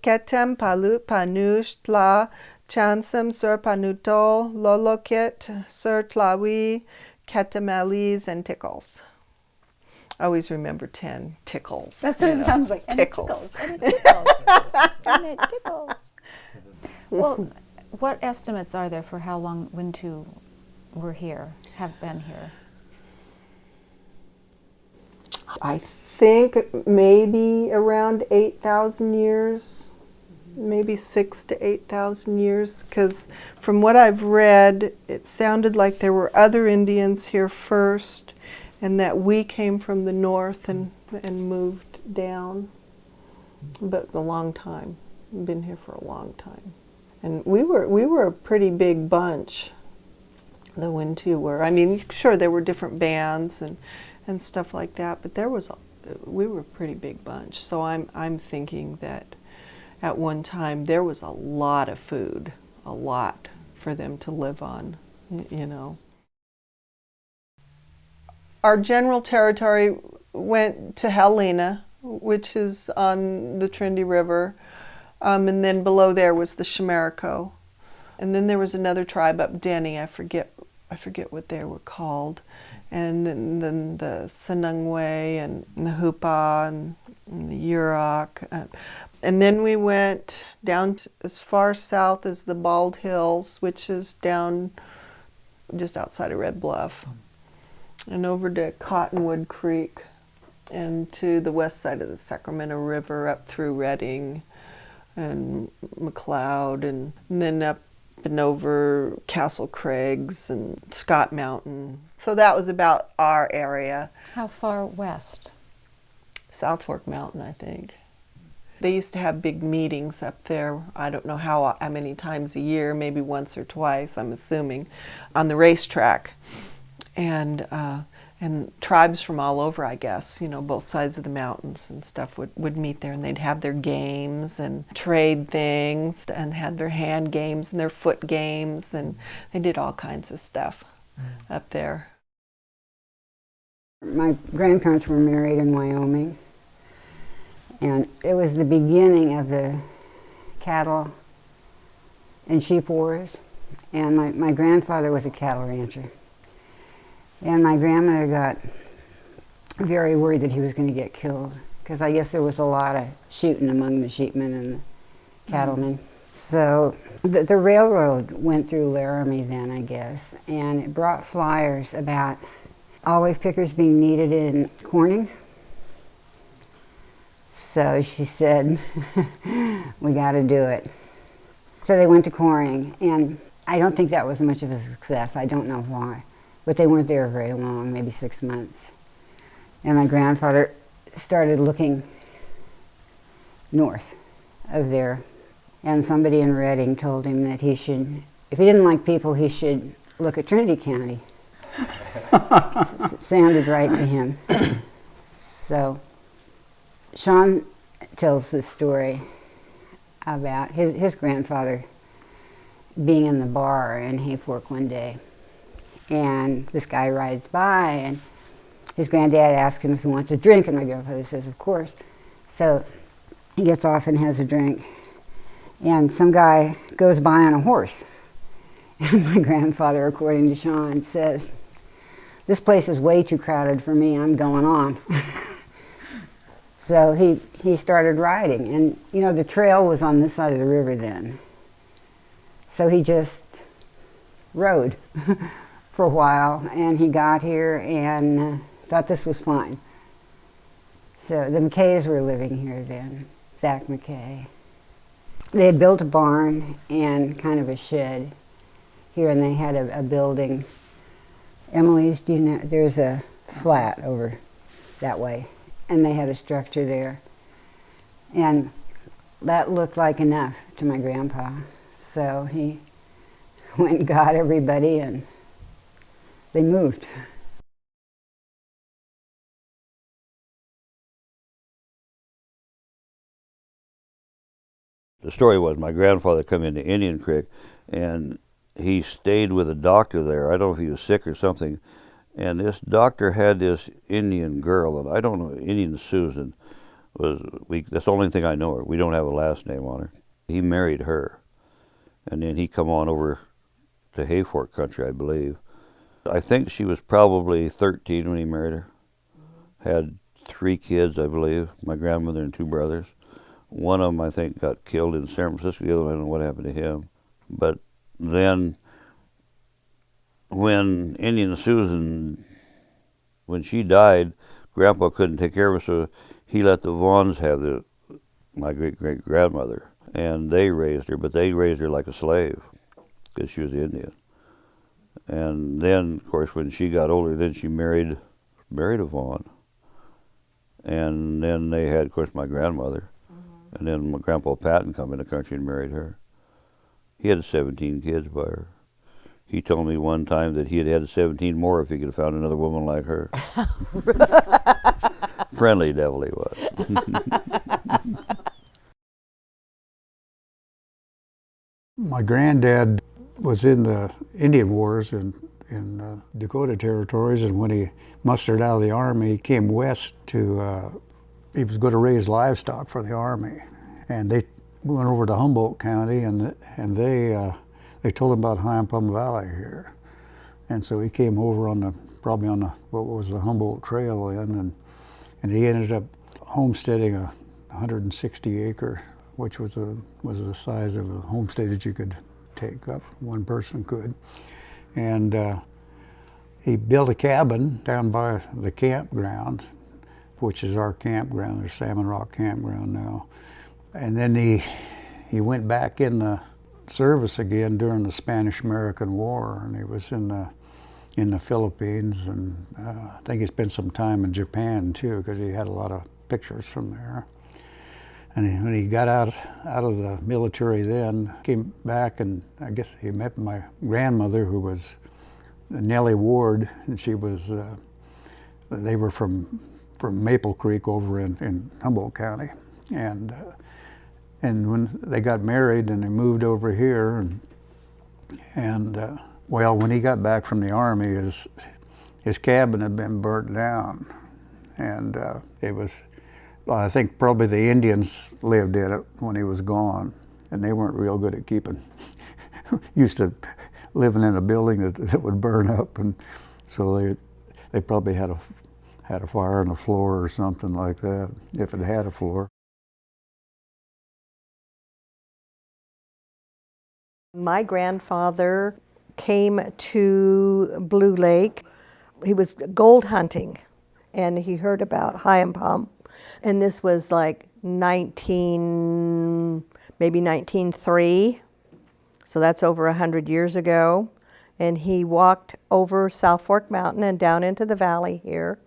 Ketem Palut Panush Tla Chansam Sur Panutol Lolokit Sur Tlawi Ketemelis and Tickles. I always remember 10 tickles. That's what it sounds like. And Tickles. And it tickles. And it tickles. Well, what estimates are there for how long Wintu were here, have been here? I think maybe around 8,000 years, maybe 6,000 to 8,000 years, because from what I've read, it sounded like there were other Indians here first, and that we came from the north and moved down. But a long time. Been here for a long time. And we were a pretty big bunch, the Wintu were. I mean, sure, there were different bands and stuff like that, but we were a pretty big bunch. So I'm thinking that at one time there was a lot of food, a lot for them to live on, you know. Our general territory went to Helena, which is on the Trinity River, and then below there was the Chimariko, and then there was another tribe up Denny. I forget what they were called, and then the Sanungwe and the Hupa and the Yurok, and then we went down as far south as the Bald Hills, which is down just outside of Red Bluff, and over to Cottonwood Creek, and to the west side of the Sacramento River up through Redding and McLeod, and then up and over Castle Craigs and Scott Mountain. So that was about our area. How far west? South Fork Mountain, I think. They used to have big meetings up there, I don't know how many times a year, maybe once or twice, I'm assuming, on the racetrack. And tribes from all over, I guess, you know, both sides of the mountains and stuff would meet there, and they'd have their games and trade things, and had their hand games and their foot games, and they did all kinds of stuff up there. My grandparents were married in Wyoming, and it was the beginning of the cattle and sheep wars, and my grandfather was a cattle rancher. And my grandmother got very worried that he was going to get killed, because I guess there was a lot of shooting among the sheepmen and the cattlemen. So the railroad went through Laramie then, I guess, and it brought flyers about olive pickers being needed in Corning. So she said, we got to do it. So they went to Corning, and I don't think that was much of a success. I don't know why. But they weren't there very long, maybe 6 months. And my grandfather started looking north of there. And somebody in Redding told him that he should, if he didn't like people, he should look at Trinity County. Sounded right to him. So Sean tells this story about his grandfather being in the bar in Hayfork one day. And this guy rides by, and his granddad asks him if he wants a drink, and my grandfather says, of course. So he gets off and has a drink, and some guy goes by on a horse. And my grandfather, according to Sean, says, this place is way too crowded for me, I'm going on. So he started riding, and you know, the trail was on this side of the river then. So he just rode for a while, and he got here and thought this was fine. So the McKays were living here then, Zach McKay. They had built a barn and kind of a shed here, and they had a building. Emily's, do you know, there's a flat over that way, and they had a structure there. And that looked like enough to my grandpa. So he went and got everybody, and they moved. The story was my grandfather come into Indian Creek, and he stayed with a doctor there. I don't know if he was sick or something. And this doctor had this Indian girl, and I don't know, Indian Susan, That's the only thing I know her. We don't have a last name on her. He married her, and then he come on over to Hayfork country, I believe. I think she was probably 13 when he married her. Had 3 kids, I believe, my grandmother and 2 brothers. One of them, I think, got killed in San Francisco. The other one, I don't know what happened to him. But then when Indian Susan, when she died, Grandpa couldn't take care of her, so he let the Vaughns have my great-great-grandmother. And they raised her, but they raised her like a slave because she was Indian. And then, of course, when she got older, then she married a Vaughn. And then they had, of course, my grandmother. And then my Grandpa Patton come in the country and married her. He had 17 kids by her. He told me one time that he had 17 more if he could have found another woman like her. Friendly devil he was. My granddad was in the Indian Wars in Dakota territories, and when he mustered out of the Army, he came west to, he was going to raise livestock for the Army. And they went over to Humboldt County, and they told him about Hyampom Valley here. And so he came over probably on what was the Humboldt Trail then, and he ended up homesteading a 160-acre, which was the size of a homestead that you could take up. One person could. And he built a cabin down by the campground, which is our campground, there's Salmon Rock Campground now. And then he went back in the service again during the Spanish-American War, and he was in the Philippines, and I think he spent some time in Japan too, because he had a lot of pictures from there. And when he got out of the military then, came back, and I guess he met my grandmother, who was Nellie Ward, and she was, they were from Maple Creek over in Humboldt County. And when they got married and they moved over here, and well, when he got back from the Army, his cabin had been burnt down. And it was, well, I think probably the Indians lived in it when he was gone, and they weren't real good at keeping, used to living in a building that would burn up, and so they probably had a fire on the floor or something like that, if it had a floor. My grandfather came to Blue Lake. He was gold hunting, and he heard about Hyampom. And this was like maybe 1903. So that's over 100 years ago. And he walked over South Fork Mountain and down into the valley here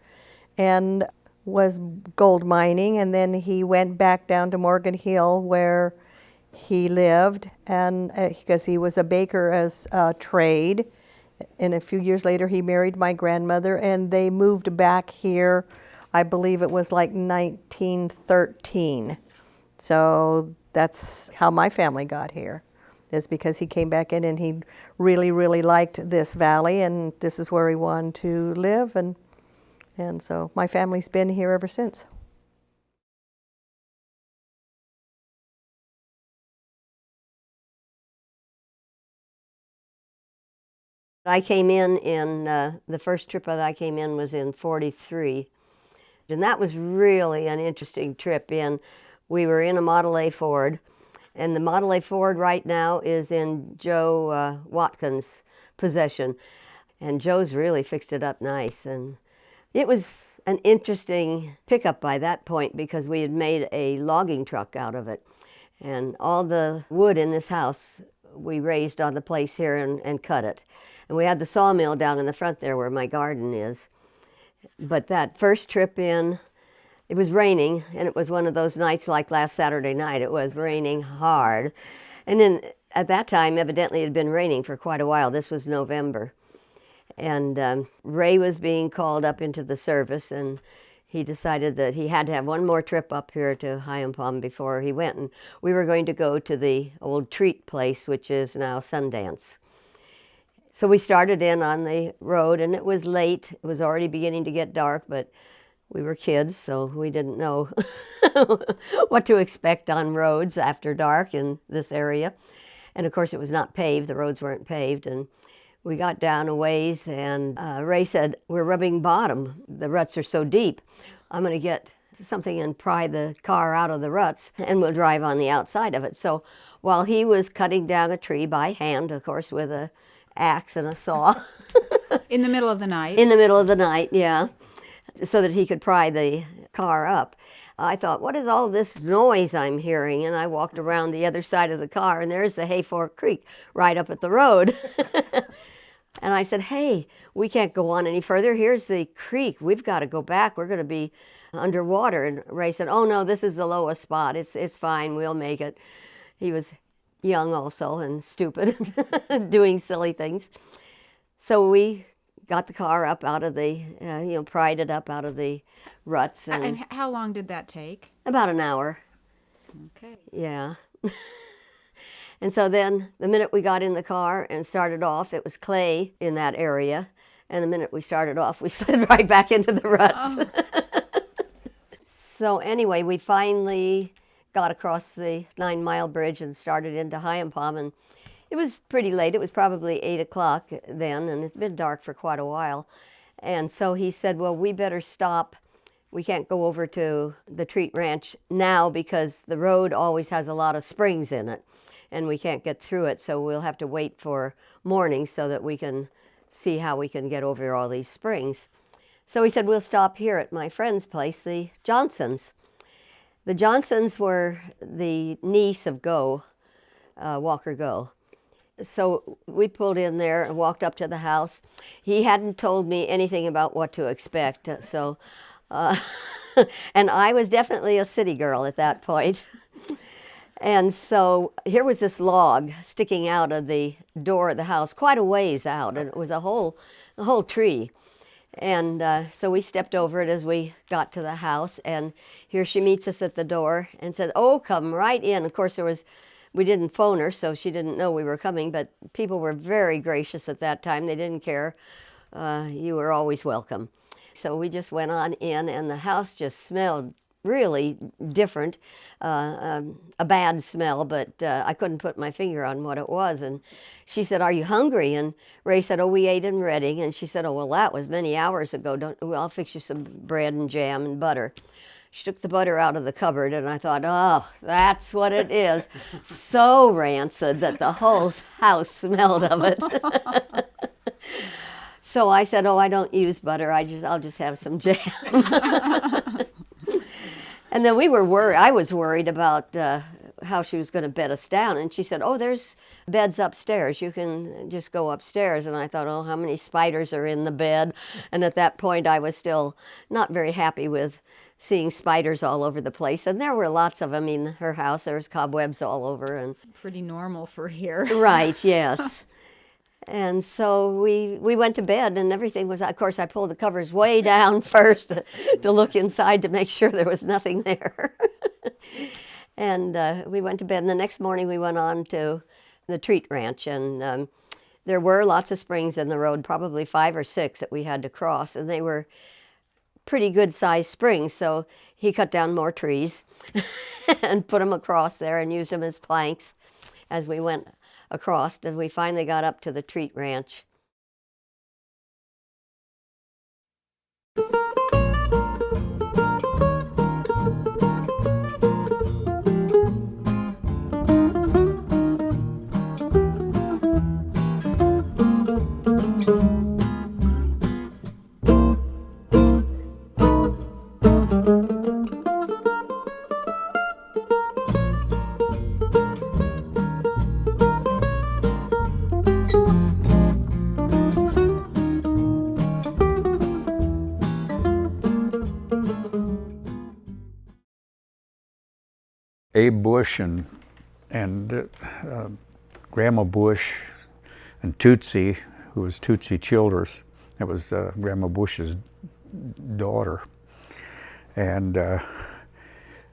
and was gold mining. And then he went back down to Morgan Hill where he lived, and because he was a baker as a trade. And a few years later he married my grandmother, and they moved back here. I believe it was like 1913. So that's how my family got here, is because he came back in and he really, really liked this valley, and this is where he wanted to live, and so my family's been here ever since. I came in the first trip that I came in was in '43, and that was really an interesting trip. We were in a Model A Ford, and the Model A Ford right now is in Joe Watkins' possession, and Joe's really fixed it up nice. And it was an interesting pickup by that point because we had made a logging truck out of it, and all the wood in this house we raised on the place here and cut it. And we had the sawmill down in the front there where my garden is. But that first trip in, it was raining, and it was one of those nights like last Saturday night. It was raining hard. And then at that time, evidently it had been raining for quite a while. This was November. And Ray was being called up into the service, and he decided that he had to have one more trip up here to Hyampom before he went. And we were going to go to the old treat place, which is now Sundance. So we started in on the road, and it was late. It was already beginning to get dark, but We were kids, so we didn't know what to expect on roads after dark in this area. And of course, it was not paved. The roads weren't paved. And we got down a ways, and Ray said, "We're rubbing bottom. The ruts are so deep. I'm going to get something and pry the car out of the ruts, and we'll drive on the outside of it." So while he was cutting down a tree by hand, of course, with an axe and a saw. In the middle of the night? In the middle of the night, yeah, so that he could pry the car up. I thought, what is all this noise I'm hearing? And I walked around the other side of the car, and there's the Hayfork Creek right up at the road. And I said, "Hey, we can't go on any further. Here's the creek. We've got to go back. We're going to be underwater." And Ray said, "Oh, no, this is the lowest spot. It's fine. We'll make it." He was young also and stupid, doing silly things. So we got the car up out of the, pried it up out of the ruts. And how long did that take? About an hour. Okay. Yeah. And so then the minute we got in the car and started off, it was clay in that area. And the minute we started off, we slid right back into the ruts. Oh. So anyway, we finally got across the 9-mile bridge and started into Hyampom. And it was pretty late. It was probably 8 o'clock then, and it's been dark for quite a while. And so he said, "Well, we better stop. We can't go over to the Treat Ranch now because the road always has a lot of springs in it, and we can't get through it, so we'll have to wait for morning so that we can see how we can get over all these springs." So he said, "We'll stop here at my friend's place, the Johnsons." The Johnsons were the niece of Walker Go. So we pulled in there and walked up to the house. He hadn't told me anything about what to expect, and I was definitely a city girl at that point. And so here was this log sticking out of the door of the house, quite a ways out, and it was a whole tree. And so we stepped over it as we got to the house, and here she meets us at the door and said, "Oh, come right in." Of course, we didn't phone her, so she didn't know we were coming, but people were very gracious at that time. They didn't care. You were always welcome. So we just went on in, and the house just smelled really different, a bad smell, but I couldn't put my finger on what it was. And she said, "Are you hungry?" And Ray said, "Oh, we ate in Reading." And she said, "Oh, well, that was many hours ago. I'll fix you some bread and jam and butter." She took the butter out of the cupboard, and I thought, oh, that's what it is. So rancid that the whole house smelled of it. So I said, "Oh, I don't use butter. I'll just have some jam." And then we were worried. I was worried about how she was going to bed us down. And she said, "Oh, there's beds upstairs. You can just go upstairs." And I thought, oh, how many spiders are in the bed? And at that point, I was still not very happy with seeing spiders all over the place. And there were lots of them in her house. There was cobwebs all over. And Pretty normal for here. right, yes. And so we went to bed, and everything was, of course, I pulled the covers way down first to look inside to make sure there was nothing there. And we went to bed, and the next morning we went on to the Treat Ranch, and there were lots of springs in the road, probably 5 or 6 that we had to cross, and they were pretty good-sized springs, so he cut down more trees and put them across there and used them as planks as we went across, and we finally got up to the Treat Ranch. Abe Bush and Grandma Bush and Tootsie, who was Tootsie Childers. That was Grandma Bush's daughter. And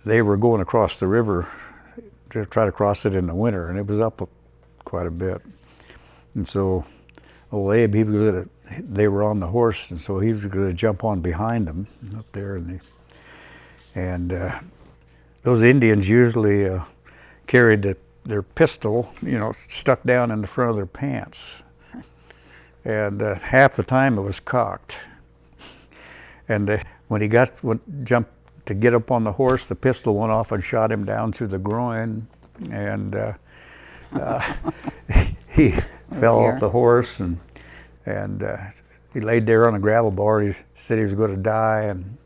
they were going across the river to try to cross it in the winter, and it was up quite a bit. And so old Abe, he was going to they were on the horse, and so he was going to jump on behind them up there, and those Indians usually carried their pistol, stuck down in the front of their pants, and half the time it was cocked. And when he jumped to get up on the horse, the pistol went off and shot him down through the groin, and he fell off the horse, and he laid there on a gravel bar. He said he was going to die, and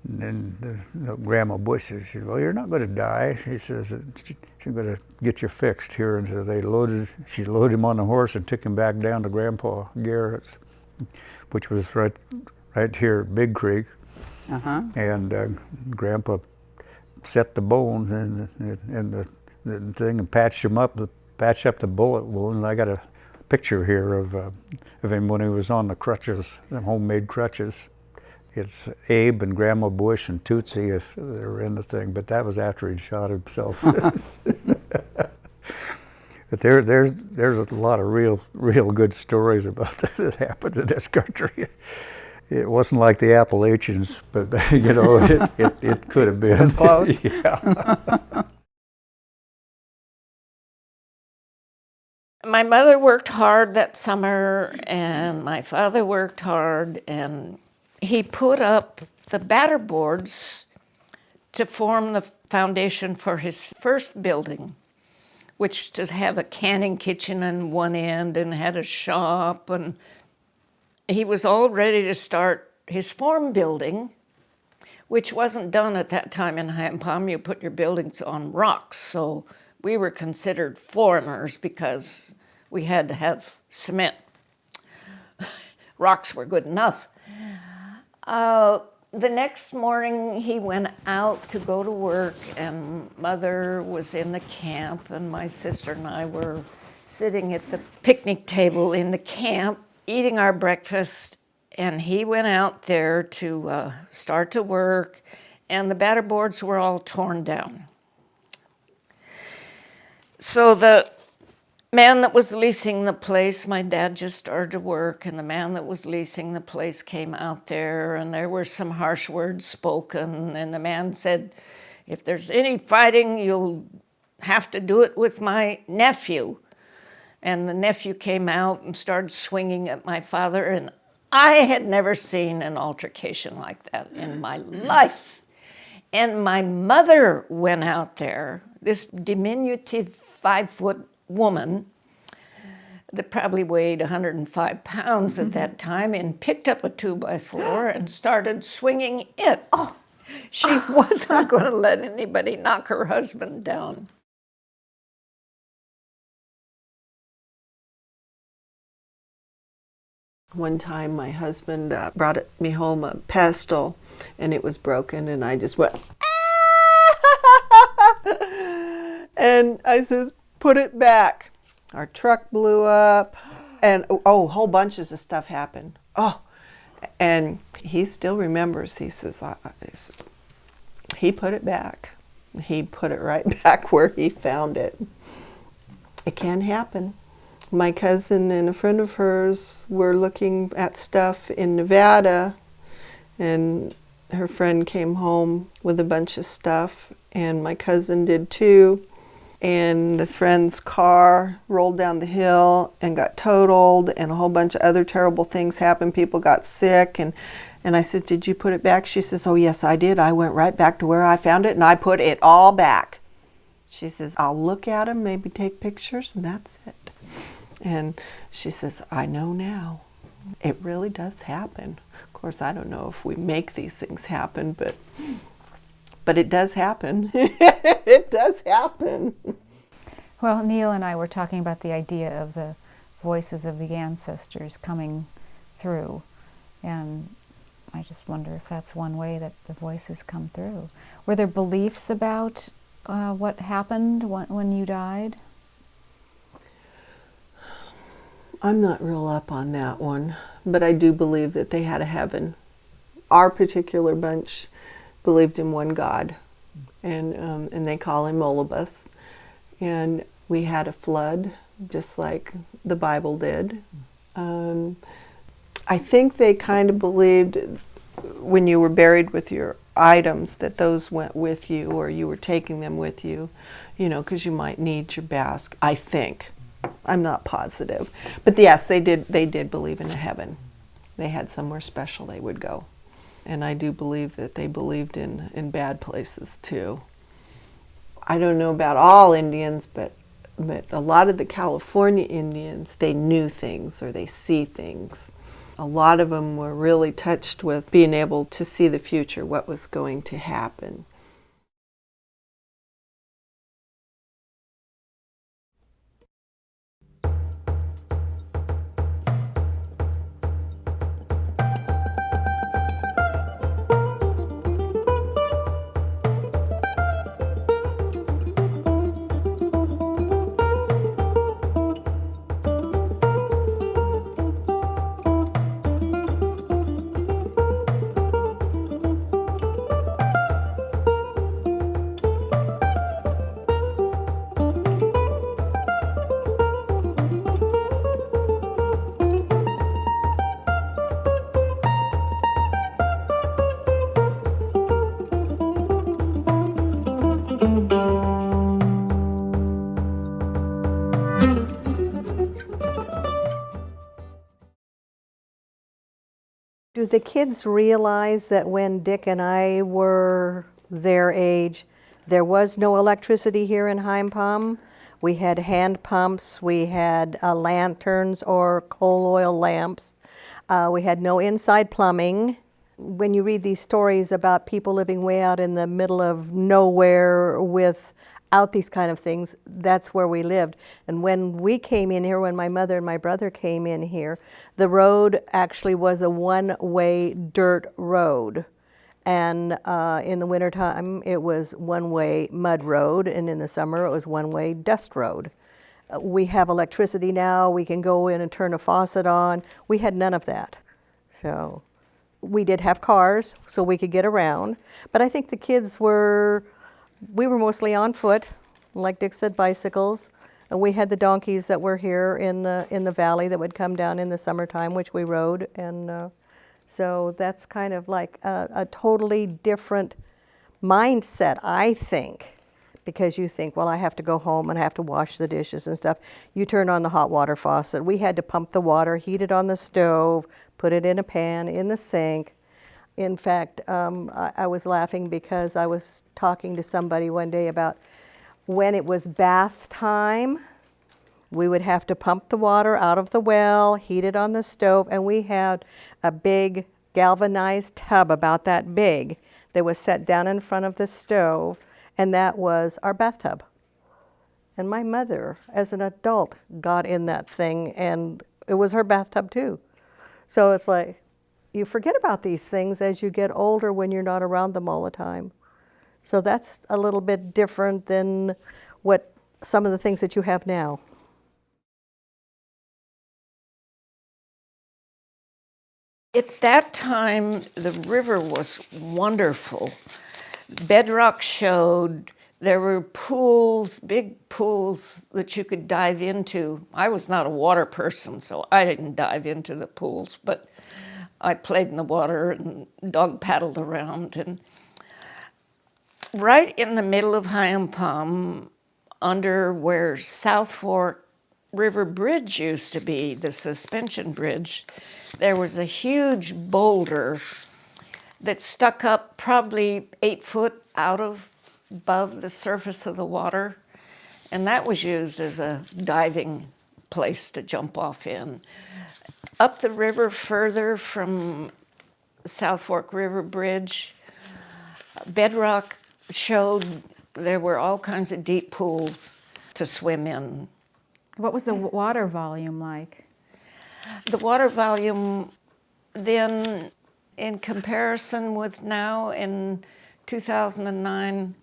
then Grandma Bush says, "Well, you're not going to die." She says, "She's going to get you fixed here." And so she loaded him on the horse and took him back down to Grandpa Garrett's, which was right here at Big Creek. And Grandpa set the bones in the thing and patched up the bullet wound. And I got a picture here of him when he was on the crutches, the homemade crutches. It's Abe and Grandma Bush and Tootsie if they were in the thing, but that was after he'd shot himself. But there's a lot of real good stories about that happened in this country. It wasn't like the Appalachians, but it could have been. It was close. Yeah. My mother worked hard that summer, and my father worked hard, and he put up the batter boards to form the foundation for his first building, which to have a canning kitchen on one end and had a shop, and he was all ready to start his farm building, which wasn't done at that time in Hyampom. You put your buildings on rocks, so we were considered foreigners because we had to have cement. Rocks were good enough. The next morning, he went out to go to work, and Mother was in the camp, and my sister and I were sitting at the picnic table in the camp, eating our breakfast, and he went out there to start to work, and the batter boards were all torn down. So the man that was leasing the place, my dad just started to work, and the man that was leasing the place came out there, and there were some harsh words spoken, and the man said, "If there's any fighting, you'll have to do it with my nephew." And the nephew came out and started swinging at my father, and I had never seen an altercation like that in my life. And my mother went out there, this diminutive 5-foot woman that probably weighed 105 pounds at that time, and picked up a 2x4 and started swinging it. Oh, she wasn't going to let anybody knock her husband down. One time my husband brought me home a pestle, and it was broken, and I just went, "Ah!" And I says, "Put it back." Our truck blew up, and whole bunches of stuff happened. And he still remembers. He says, he put it back. He put it right back where he found it. It can happen. My cousin and a friend of hers were looking at stuff in Nevada, and her friend came home with a bunch of stuff, and my cousin did too. And the friend's car rolled down the hill and got totaled, and a whole bunch of other terrible things happened. People got sick, and I said, "Did you put it back?" She says, "Oh yes, I did. I went right back to where I found it, and I put it all back." She says, "I'll look at them, maybe take pictures, and that's it." And she says, "I know now. It really does happen." Of course, I don't know if we make these things happen, but it does happen. It does happen. Well, Neil and I were talking about the idea of the voices of the ancestors coming through, and I just wonder if that's one way that the voices come through. Were there beliefs about what happened when you died? I'm not real up on that one, but I do believe that they had a heaven. Our particular bunch believed in one God, and they call him Molibus. And we had a flood, just like the Bible did. I think they kind of believed when you were buried with your items that those went with you, or you were taking them with you, you know, because you might need your basket. I think. I'm not positive. But yes, they did believe in a heaven. They had somewhere special they would go. And I do believe that they believed in bad places too. I don't know about all Indians, but a lot of the California Indians, they knew things or they see things. A lot of them were really touched with being able to see the future, what was going to happen. Do the kids realize that when Dick and I were their age, there was no electricity here in Hyampom? We had hand pumps, we had lanterns or coal oil lamps. We had no inside plumbing. When you read these stories about people living way out in the middle of nowhere without these kind of things, that's where we lived. And when we came in here, when my mother and my brother came in here, the road actually was a one-way dirt road. And in the wintertime, it was one-way mud road, and in the summer, it was one-way dust road. We have electricity now. We can go in and turn a faucet on. We had none of that. So we did have cars, so we could get around. But I think the kids we were mostly on foot, like Dick said, bicycles. And we had the donkeys that were here in the valley that would come down in the summertime, which we rode. And so that's kind of like a totally different mindset, I think, because you think, well, I have to go home and I have to wash the dishes and stuff. You turn on the hot water faucet. We had to pump the water, heat it on the stove, put it in a pan, in the sink. In fact, I was laughing because I was talking to somebody one day about when it was bath time, we would have to pump the water out of the well, heat it on the stove, and we had a big galvanized tub about that big that was set down in front of the stove, and that was our bathtub. And my mother, as an adult, got in that thing, and it was her bathtub too. So it's like, you forget about these things as you get older when you're not around them all the time. So that's a little bit different than what some of the things that you have now. At that time, the river was wonderful. Bedrock showed. There were pools, big pools that you could dive into. I was not a water person, so I didn't dive into the pools, but I played in the water and dog paddled around. And right in the middle of Hyampom, under where South Fork River Bridge used to be, the suspension bridge, there was a huge boulder that stuck up probably 8 foot above the surface of the water. And that was used as a diving place to jump off in. Up the river further from South Fork River Bridge, bedrock showed there were all kinds of deep pools to swim in. What was the water volume like? The water volume then, in comparison with now in 2009,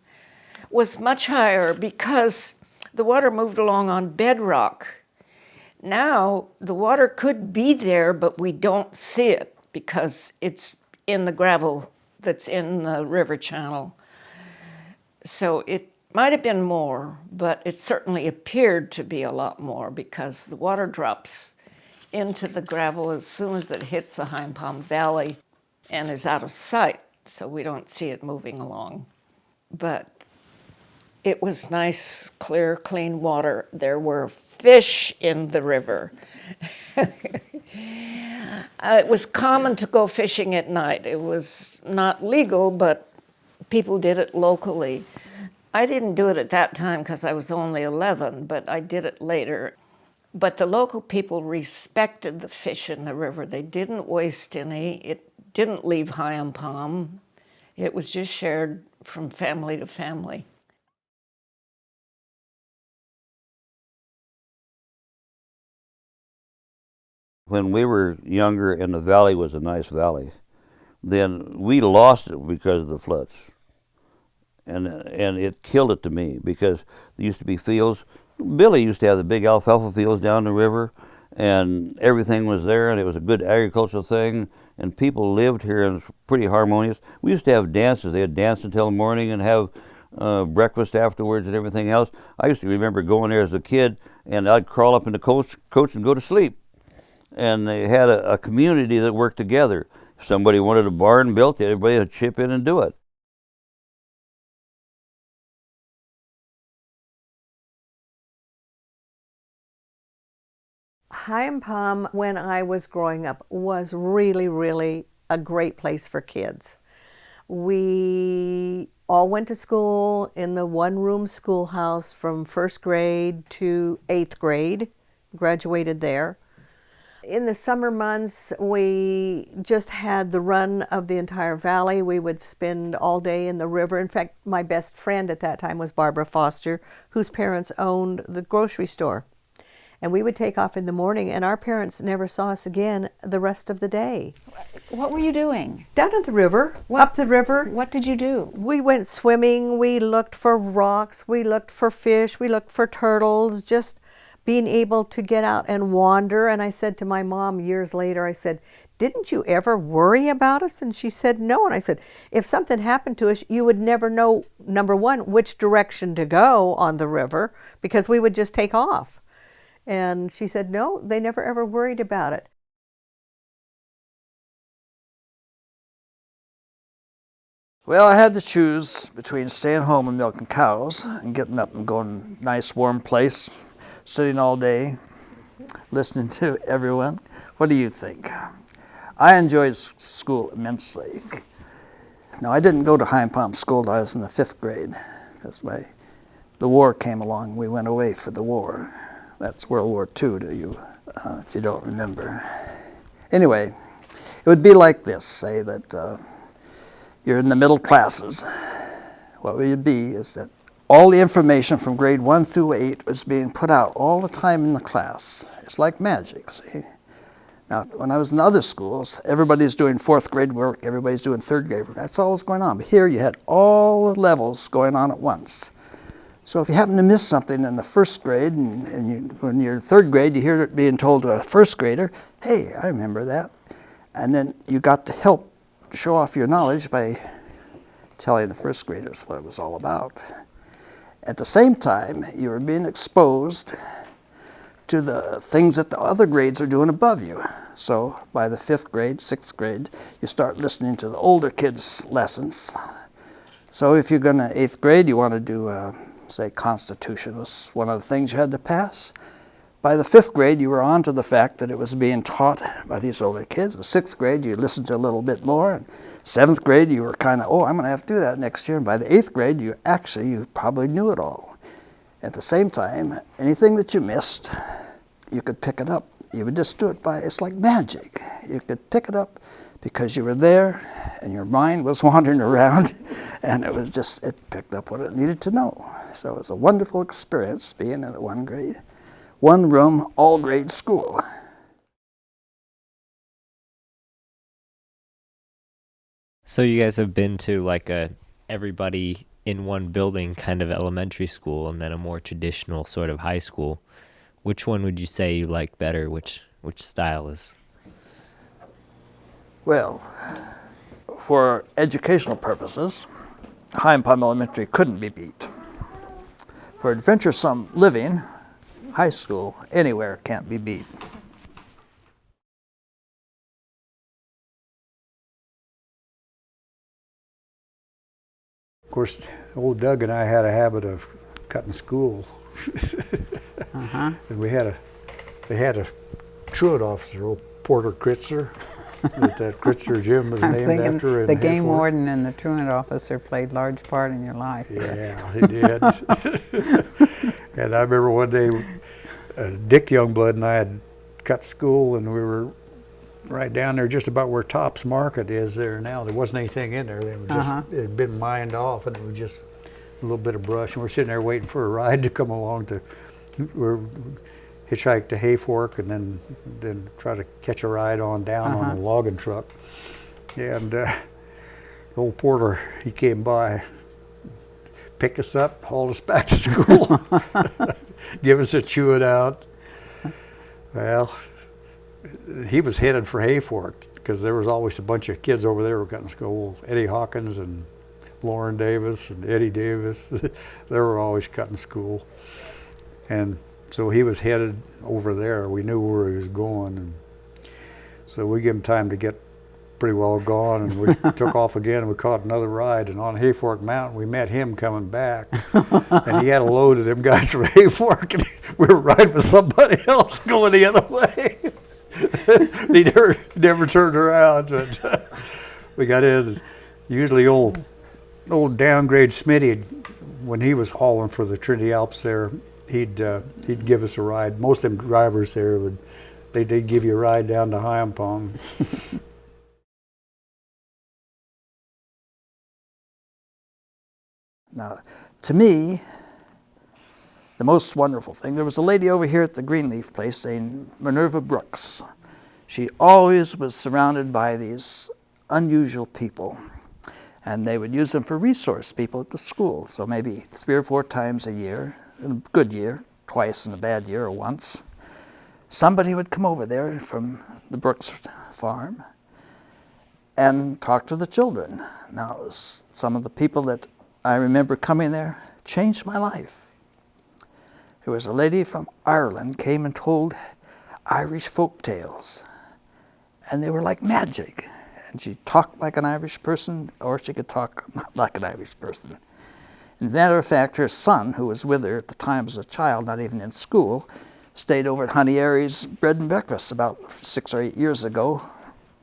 was much higher because the water moved along on bedrock. Now, the water could be there, but we don't see it because it's in the gravel that's in the river channel. So it might have been more, but it certainly appeared to be a lot more because the water drops into the gravel as soon as it hits the Hyampom Valley and is out of sight, so we don't see it moving along. But it was nice, clear, clean water. There were fish in the river. It was common to go fishing at night. It was not legal, but people did it locally. I didn't do it at that time because I was only 11, but I did it later. But the local people respected the fish in the river. They didn't waste any. It didn't leave Hyampom. It was just shared from family to family. When we were younger and the valley was a nice valley, then we lost it because of the floods. And it killed it to me because there used to be fields. Billy used to have the big alfalfa fields down the river, and everything was there, and it was a good agricultural thing, and people lived here, and it was pretty harmonious. We used to have dances. They'd dance until morning and have breakfast afterwards and everything else. I used to remember going there as a kid, and I'd crawl up in the coach and go to sleep. And they had a community that worked together. If somebody wanted a barn built, everybody would chip in and do it. Hyampom, when I was growing up, was really, really a great place for kids. We all went to school in the one-room schoolhouse from 1st grade to 8th grade, graduated there. In the summer months, we just had the run of the entire valley. We would spend all day in the river. In fact, my best friend at that time was Barbara Foster, whose parents owned the grocery store. And we would take off in the morning, and our parents never saw us again the rest of the day. What were you doing? Down at the river, up the river. What did you do? We went swimming, we looked for rocks, we looked for fish, we looked for turtles, just being able to get out and wander. And I said to my mom years later, I said, "Didn't you ever worry about us?" And she said, "No." And I said, "If something happened to us, you would never know, number one, which direction to go on the river, because we would just take off." And she said, "No, they never ever worried about it." Well, I had to choose between staying home and milking cows and getting up and going nice warm place, sitting all day, listening to everyone. What do you think? I enjoyed school immensely. Now, I didn't go to Hyampom School until I was in the 5th grade, because the war came along. We went away for the war. That's World War II to you, if you don't remember. Anyway, it would be like this, say that you're in the middle classes. What would it be is that all the information from grade 1 through 8 was being put out all the time in the class. It's like magic, see? Now, when I was in other schools, everybody's doing 4th grade work, everybody's doing 3rd grade work. That's all that's going on. But here you had all the levels going on at once. So if you happen to miss something in the 1st grade, and when you're in 3rd grade, you hear it being told to a 1st grader, "Hey, I remember that." And then you got to help show off your knowledge by telling the 1st graders what it was all about. At the same time, you were being exposed to the things that the other grades are doing above you. So by the 5th grade, 6th grade, you start listening to the older kids' lessons. So if you're going to 8th grade, you want to do, say, Constitution was one of the things you had to pass. By the 5th grade, you were on to the fact that it was being taught by these older kids. In 6th grade, you listened to a little bit more. And 7th grade, you were kind of, oh, I'm going to have to do that next year. And by the 8th grade, you probably knew it all. At the same time, anything that you missed, you could pick it up. You would just do it it's like magic. You could pick it up because you were there and your mind was wandering around, and it picked up what it needed to know. So it was a wonderful experience being in one room, all grade school. So you guys have been to like a everybody in one building kind of elementary school and then a more traditional sort of high school. Which one would you say you like better? Which style is? Well, for educational purposes, Hyampom Elementary couldn't be beat. For adventuresome living, high school anywhere can't be beat. course, old Doug and I had a habit of cutting school. And they had a truant officer, old Porter Kritzer, that Kritzer Jim was named after. The game warden and the truant officer played large part in your life. Yeah, he did. And I remember one day, Dick Youngblood and I had cut school, and we were right down there just about where Tops Market is there now. There wasn't anything in there. They were just, it had been mined off, and it was just a little bit of brush. And we're sitting there waiting for a ride to come along we're hitchhike to Hayfork and then try to catch a ride on down on a logging truck. And old Porter, he came by, picked us up, hauled us back to school, give us a chew it out. Well, he was headed for Hayfork because there was always a bunch of kids over there who were cutting school. Eddie Hawkins and Lauren Davis and Eddie Davis, they were always cutting school. And so he was headed over there. We knew where he was going. And so we gave him time to get pretty well gone, and we took off again, and we caught another ride. And on Hayfork Mountain, we met him coming back. And he had a load of them guys from Hayfork, and we were riding with somebody else going the other way. He never turned around. But we got in. Usually old downgrade Smitty, when he was hauling for the Trinity Alps there, he'd give us a ride. Most of them drivers there they'd give you a ride down to Hyampom. Now, to me, the most wonderful thing, there was a lady over here at the Greenleaf place named Minerva Brooks. She always was surrounded by these unusual people, and they would use them for resource people at the school. So maybe 3 or 4 times a year, in a good year, twice in a bad year, or once, somebody would come over there from the Brooks farm and talk to the children. Now, some of the people that I remember coming there changed my life. There was a lady from Ireland came and told Irish folk tales, and they were like magic. And she talked like an Irish person, or she could talk not like an Irish person. As a matter of fact, her son, who was with her at the time as a child, not even in school, stayed over at Honey Airy's Bread and Breakfast about 6 or 8 years ago,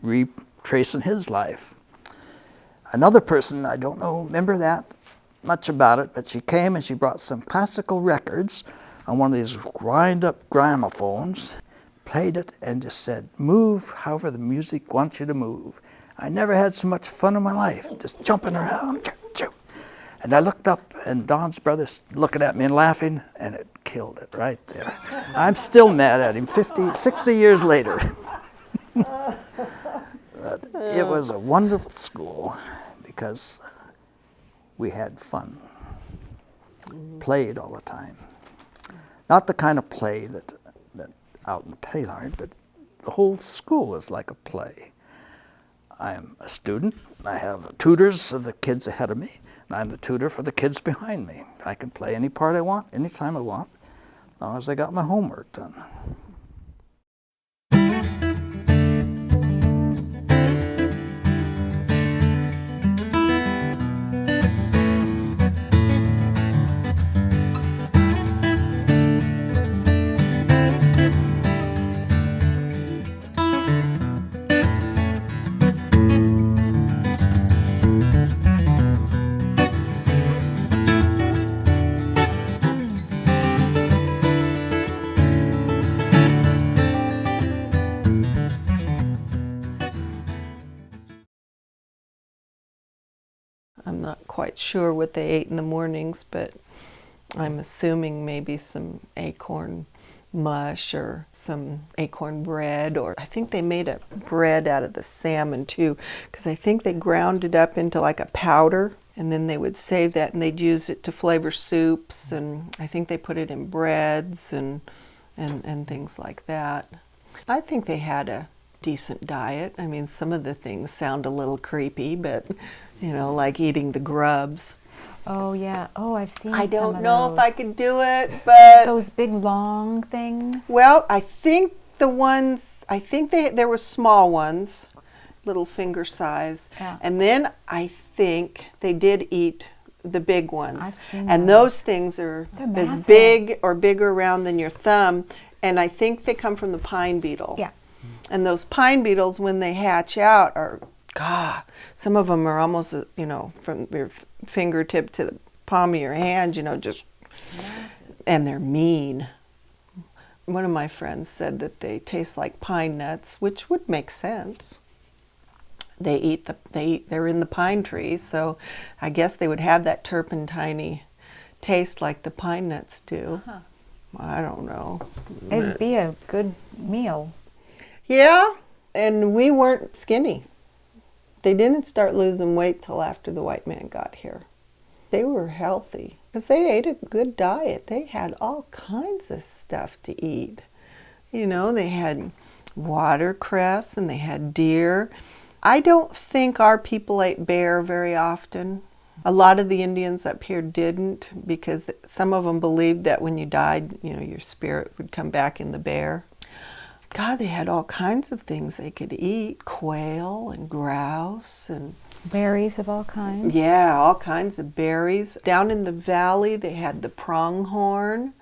retracing his life. Another person, I don't remember that much about it, but she came and she brought some classical records on one of these wind-up gramophones, played it, and just said, "Move however the music wants you to move." I never had so much fun in my life, just jumping around. And I looked up, and Don's brother's looking at me and laughing, and it killed it right there. I'm still mad at him 60 years later. But it was a wonderful school because we had fun, played all the time. Not the kind of play that out in the playground, but the whole school was like a play. I'm a student, I have tutors of the kids ahead of me, and I'm the tutor for the kids behind me. I can play any part I want, anytime I want, as long as I got my homework done. I'm not quite sure what they ate in the mornings, but I'm assuming maybe some acorn mush or some acorn bread, or I think they made a bread out of the salmon too, because I think they ground it up into like a powder, and then they would save that and they'd use it to flavor soups, and I think they put it in breads and things like that. I think they had a decent diet. I mean, some of the things sound a little creepy, but you know, like eating the grubs. Oh yeah. Oh, I've seen. I some don't of know those. if I could do it, but Those big long things. well, I think there were small ones, little finger size, Yeah. and then I think they did eat the big ones. I've seen and those. those things are They're as massive. big or bigger around than your thumb, and I think they come from the pine beetle. Yeah. And those pine beetles, when they hatch out, are, God, some of them are almost, from your fingertip to the palm of your hand, just Massive. and they're mean. One of my friends said that they taste like pine nuts, which would make sense. They're in the pine trees, so I guess they would have that turpentine taste like the pine nuts do. Huh. I don't know. It'd be a good meal. Yeah, and we weren't skinny. They didn't start losing weight till after the white man got here. They were healthy because they ate a good diet. They had all kinds of stuff to eat. They had watercress and they had deer. I don't think our people ate bear very often. A lot of the Indians up here didn't, because some of them believed that when you died, your spirit would come back in the bear. God, they had all kinds of things they could eat, quail and grouse and Berries of all kinds. yeah, all kinds of berries. Down in the valley, they had the pronghorn,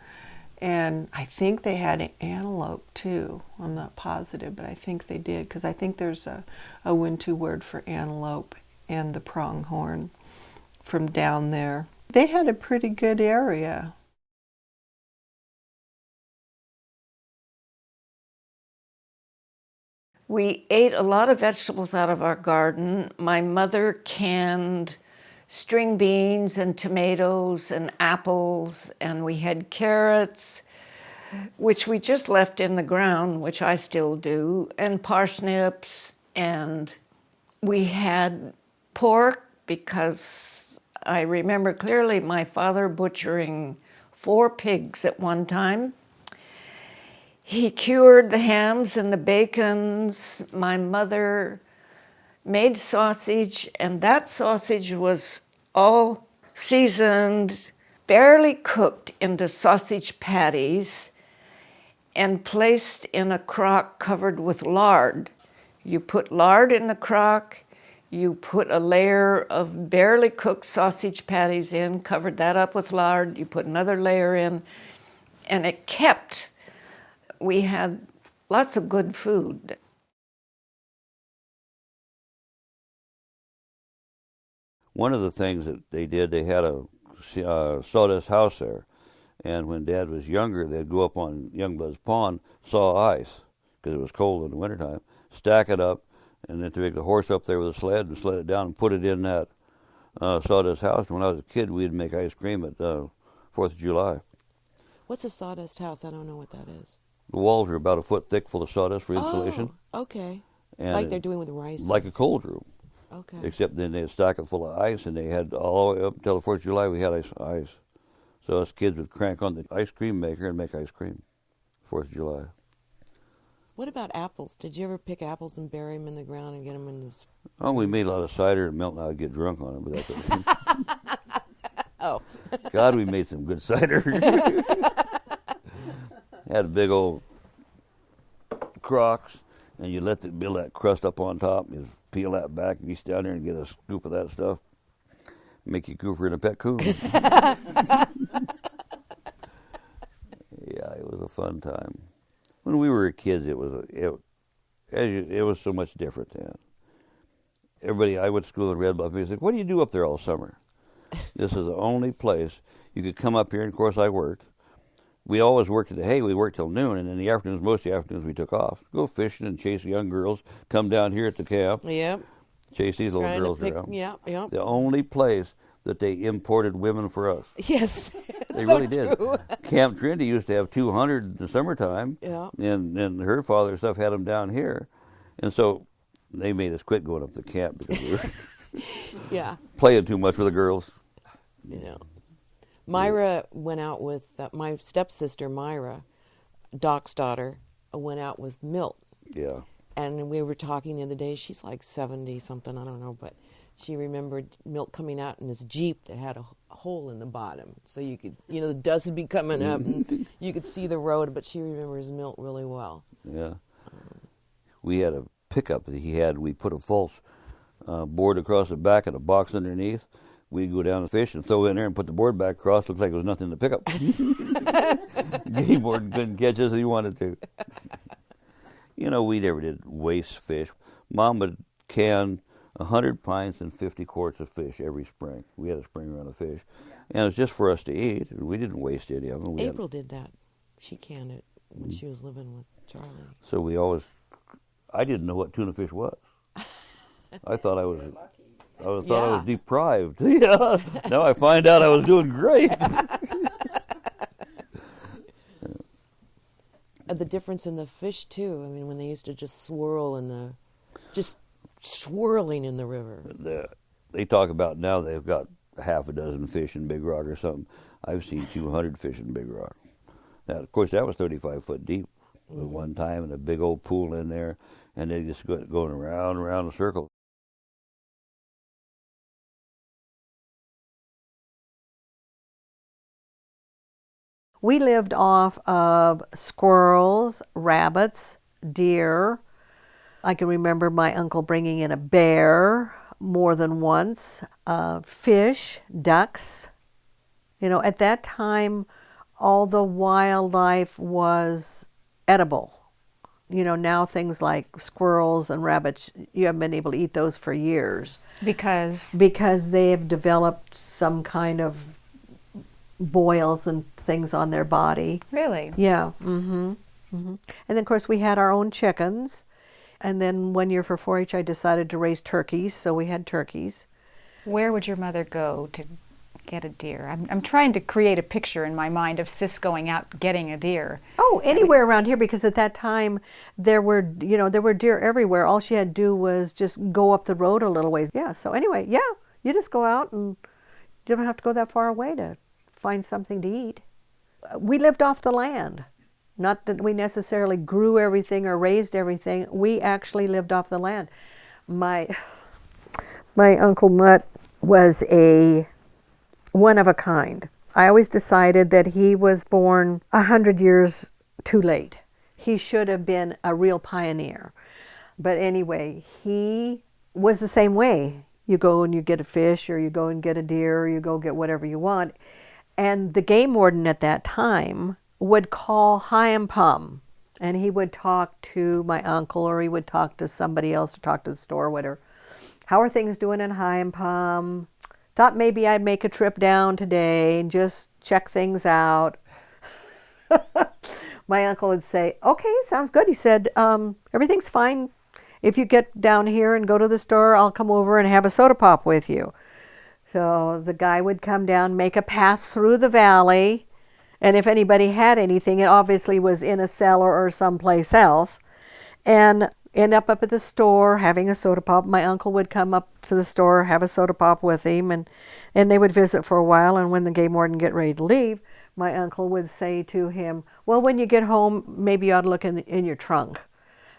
and I think they had an antelope too. I'm not positive, but I think they did, because I think there's a Wintu word for antelope and the pronghorn from down there. They had a pretty good area. We ate a lot of vegetables out of our garden. My mother canned string beans and tomatoes and apples, and we had carrots, which we just left in the ground, which I still do, and parsnips, and we had pork, because I remember clearly my father butchering 4 pigs at one time. He cured the hams and the bacons. My mother made sausage, and that sausage was all seasoned, barely cooked into sausage patties, and placed in a crock covered with lard. You put lard in the crock, you put a layer of barely cooked sausage patties in, covered that up with lard, you put another layer in, and it kept. We had lots of good food. One of the things that they did, they had a sawdust house there. And when Dad was younger, they'd go up on Youngblood's Pond, saw ice, because it was cold in the wintertime, stack it up, and then to take the horse up there with a sled and sled it down and put it in that sawdust house. And when I was a kid, we'd make ice cream at 4th of July. What's a sawdust house? I don't know what that is. The walls are about a foot thick full of sawdust for insulation. Oh, okay. And like they're doing with rice. Like a cold room. Okay. Except then they'd stack it full of ice, and they had all the way up until the 4th of July, we had ice. So us kids would crank on the ice cream maker and make ice cream 4th of July. What about apples? Did you ever pick apples and bury them in the ground and get them in this? Oh, we made a lot of cider and milk, and I'd get drunk on it, but that's it. Oh. God, we made some good cider. Had a big old crocks, and you build that crust up on top, you peel that back, and you sit down there and get a scoop of that stuff. Make you goofer in a pet coon. Yeah, it was a fun time. When we were kids, it was so much different then. Everybody, I went to school in Red Bluff, and they said, "What do you do up there all summer?" This is the only place you could come up here, and of course I worked. We always worked we worked till noon, and in the afternoons, most of the afternoons we took off. Go fishing and chase young girls, come down here at the camp. Yep. Chase these little girls around. Yeah. The only place that they imported women for us. Yes. They so really did. true. Camp Trinity used to have 200 in the summertime. Yeah. And her father and stuff had them down here. And so they made us quit going up to camp because we were Yeah. playing too much with the girls. Yeah. Myra went out with, my stepsister Myra, Doc's daughter, went out with Milt. Yeah. And we were talking the other day, she's like 70 something, I don't know, but she remembered Milt coming out in this Jeep that had a hole in the bottom. So you could, the dust would be coming up and you could see the road, but she remembers Milt really well. Yeah. We had a pickup that he had. We put a false board across the back and a box underneath. we'd go down and fish and throw in there and put the board back across. Looked like there was nothing to pick up. Game warden couldn't catch us if he wanted to. You know, we never did waste fish. Mom would can 100 pints and 50 quarts of fish every spring. We had a spring run of fish. And it was just for us to eat. We didn't waste any of them. April did that. She canned it when she was living with Charlie. So we always, I didn't know what tuna fish was. I thought I was deprived. Yeah. Now I find out I was doing great. The difference in the fish too. I mean, when they used to just swirling in the river. They talk about now they've got half a dozen fish in Big Rock or something. I've seen 200 fish in Big Rock. Now, of course, that was 35 foot deep at one time, and a big old pool in there, and they just going around and around in a circle. We lived off of squirrels, rabbits, deer. I can remember my uncle bringing in a bear more than once, fish, ducks. You know, at that time, all the wildlife was edible. You know, now things like squirrels and rabbits, you haven't been able to eat those for years. Because they have developed some kind of boils and things on their body. Really? Yeah. And then, of course, we had our own chickens. And then one year for 4-H, I decided to raise turkeys, so we had turkeys. Where would your mother go to get a deer? I'm trying to create a picture in my mind of Sis going out getting a deer. Oh, anywhere around here, because at that time there were deer everywhere. All she had to do was just go up the road a little ways. Yeah. So anyway, you just go out, and you don't have to go that far away to find something to eat. We lived off the land. Not that we necessarily grew everything or raised everything. We actually lived off the land. My Uncle Mutt was one of a kind. I always decided that he was born 100 years too late. He should have been a real pioneer. But anyway, he was the same way. You go and you get a fish, or you go and get a deer, or you go get whatever you want. And the game warden at that time would call Hyampom, and he would talk to my uncle, or he would talk to somebody else, or talk to the store, or whatever. How are things doing in Hyampom? Thought maybe I'd make a trip down today and just check things out. My uncle would say, okay, sounds good. He said, everything's fine. If you get down here and go to the store, I'll come over and have a soda pop with you. So the guy would come down, make a pass through the valley, and if anybody had anything, it obviously was in a cellar or someplace else, and end up at the store having a soda pop. My uncle would come up to the store, have a soda pop with him, and they would visit for a while, and when the game warden get ready to leave, my uncle would say to him, well, when you get home, maybe you ought to look in your trunk.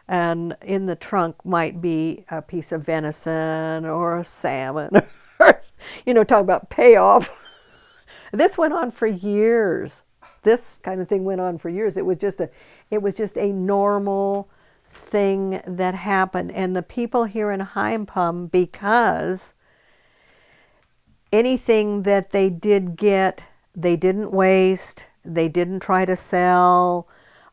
And in the trunk might be a piece of venison or a salmon, or, talk about payoff. This went on for years. This kind of thing went on for years. It was just a normal thing that happened. And the people here in Hyampom, because anything that they did get, they didn't waste, they didn't try to sell.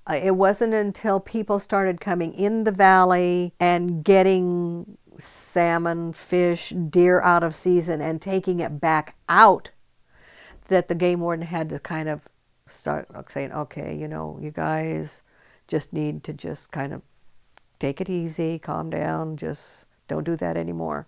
It wasn't until people started coming in the valley and getting salmon, fish, deer out of season and taking it back out that the game warden had to kind of start saying, okay, you guys just need to just kind of take it easy, calm down, just don't do that anymore.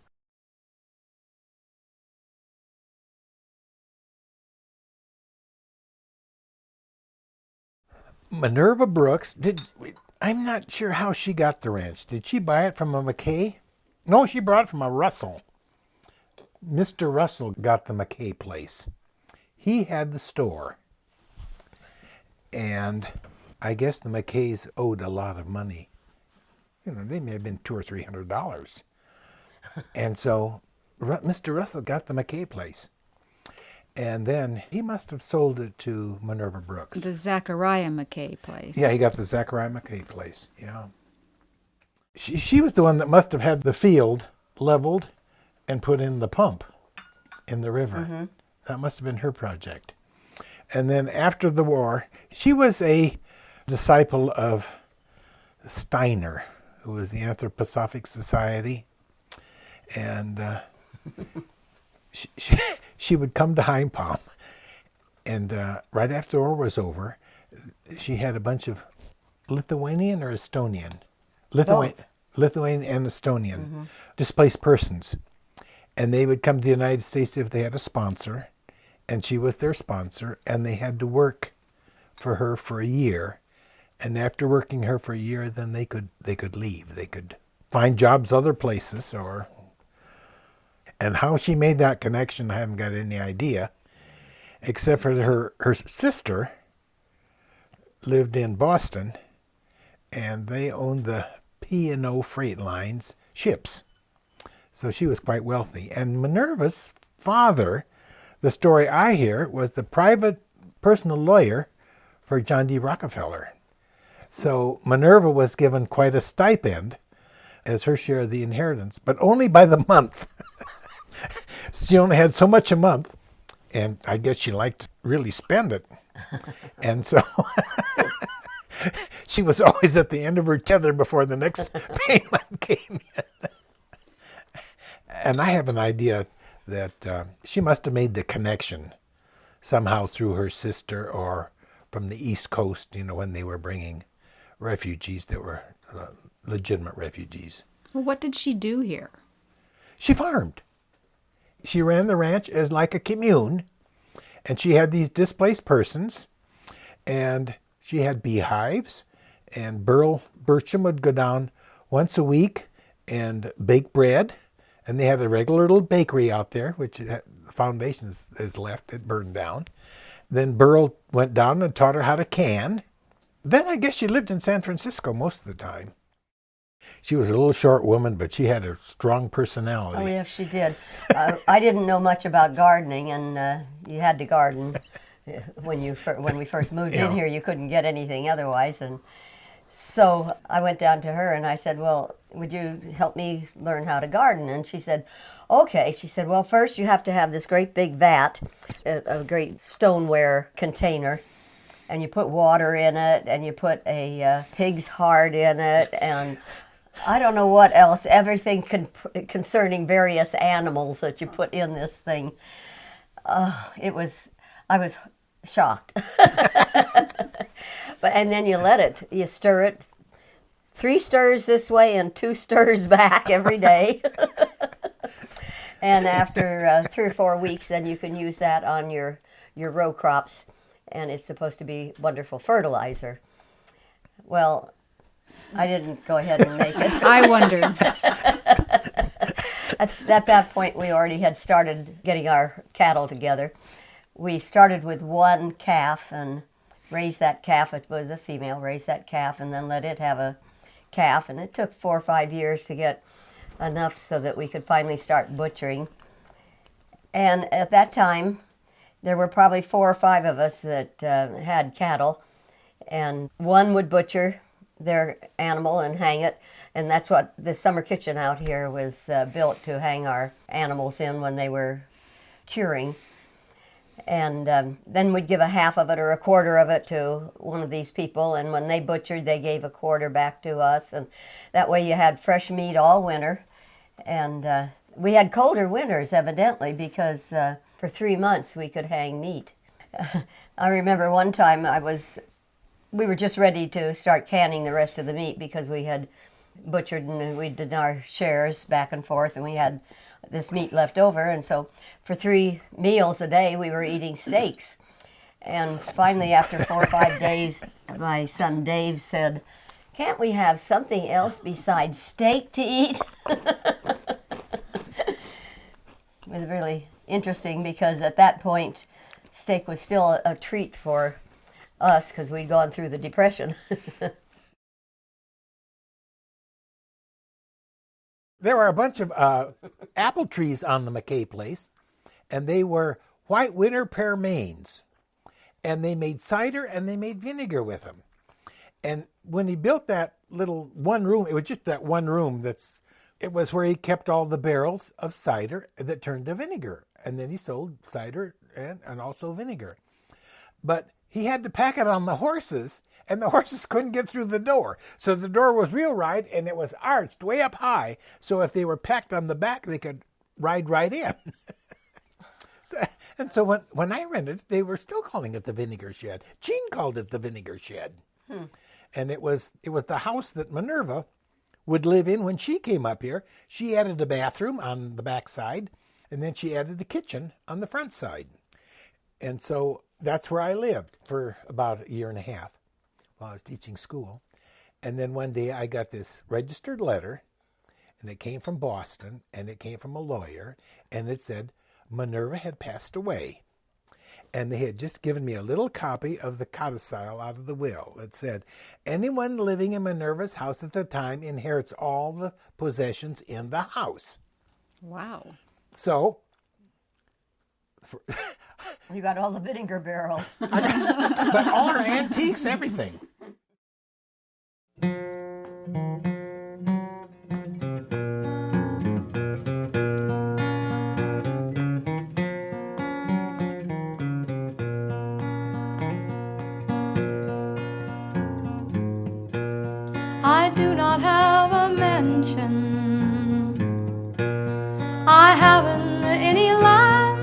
Minerva Brooks, I'm not sure how she got the ranch. Did she buy it from a McKay? No, she brought it from a Russell. Mr. Russell got the McKay place. He had the store. And I guess the McKays owed a lot of money. They may have been $200 or $300. And so Mr. Russell got the McKay place. And then he must have sold it to Minerva Brooks. The Zachariah McKay place. Yeah, he got the Zachariah McKay place, yeah. She was the one that must have had the field leveled and put in the pump. in the river. That must have been her project. And then after the war, she was a disciple of Steiner, who was the Anthroposophic Society. And she would come to Hyampom. And right after the war was over, she had a bunch of Lithuanian or Estonian? Lithuanian and Estonian displaced persons. And they would come to the United States if they had a sponsor, and she was their sponsor, and they had to work for her for a year. And after working her for a year, then they could leave. They could find jobs other places, and how she made that connection, I haven't got any idea, except for her sister lived in Boston, and they owned the P&O Freight Lines ships. So she was quite wealthy. And Minerva's father, the story I hear, was the private personal lawyer for John D. Rockefeller. So Minerva was given quite a stipend as her share of the inheritance, but only by the month. She only had so much a month, and I guess she liked to really spend it. And so she was always at the end of her tether before the next payment came in. And I have an idea that she must have made the connection somehow through her sister or from the East Coast, when they were bringing refugees that were legitimate refugees. Well, what did she do here? She farmed. She ran the ranch as like a commune, and she had these displaced persons, and she had beehives, and Burl Burcham would go down once a week and bake bread, and they had a regular little bakery out there, which the foundation is left, it burned down. Then Burl went down and taught her how to can. Then I guess she lived in San Francisco most of the time. She was a little short woman, but she had a strong personality. Oh, yes, she did. I didn't know much about gardening, and you had to garden. When we first moved in here, you couldn't get anything otherwise. And so I went down to her and I said, well, would you help me learn how to garden? And she said, okay. She said, well, first you have to have this great big vat, a great stoneware container, and you put water in it, and you put a pig's heart in it, and I don't know what else, everything concerning various animals that you put in this thing. I was shocked. And then you stir it, 3 stirs this way and 2 stirs back every day. And after 3 or 4 weeks, then you can use that on your row crops, and it's supposed to be wonderful fertilizer. Well, I didn't go ahead and make it. I wondered. At that point, we already had started getting our cattle together. We started with 1 calf and raised that calf. It was a female, raised that calf, and then let it have a calf. And it took 4 or 5 years to get enough so that we could finally start butchering. And at that time, there were probably 4 or 5 of us that had cattle, and one would butcher their animal and hang it, and that's what the summer kitchen out here was built to hang our animals in when they were curing. And then we'd give a half of it or a quarter of it to one of these people, and when they butchered, they gave a quarter back to us, and that way you had fresh meat all winter. And we had colder winters, evidently, because for 3 months we could hang meat. I remember one time we were just ready to start canning the rest of the meat because we had butchered and we did our shares back and forth, and we had this meat left over, and so for 3 meals a day we were eating steaks. And finally, after 4 or 5 days, my son Dave said, "Can't we have something else besides steak to eat?" It was really interesting because at that point steak was still a treat for us because we'd gone through the Depression. There were a bunch of apple trees on the McKay place, and they were white winter pearmains. And they made cider and they made vinegar with them. And when he built that little one room, it was just that one room that's it was where he kept all the barrels of cider that turned to vinegar. And then he sold cider and also vinegar. But he had to pack it on the horses, and the horses couldn't get through the door. So the door was real wide, and it was arched way up high. So if they were packed on the back, they could ride right in. And so when I rented, they were still calling it the vinegar shed. Gene called it the vinegar shed. And it was the house that Minerva would live in when she came up here. She added a bathroom on the back side, and then she added the kitchen on the front side. And so that's where I lived for about a year and a half while I was teaching school. And then one day I got this registered letter, and it came from Boston, and it came from a lawyer, and it said Minerva had passed away. And they had just given me a little copy of the codicil out of the will. It said, anyone living in Minerva's house at the time inherits all the possessions in the house. Wow. So... You got all the vinegar barrels. But all our antiques, everything. I do not have a mansion. I haven't any land.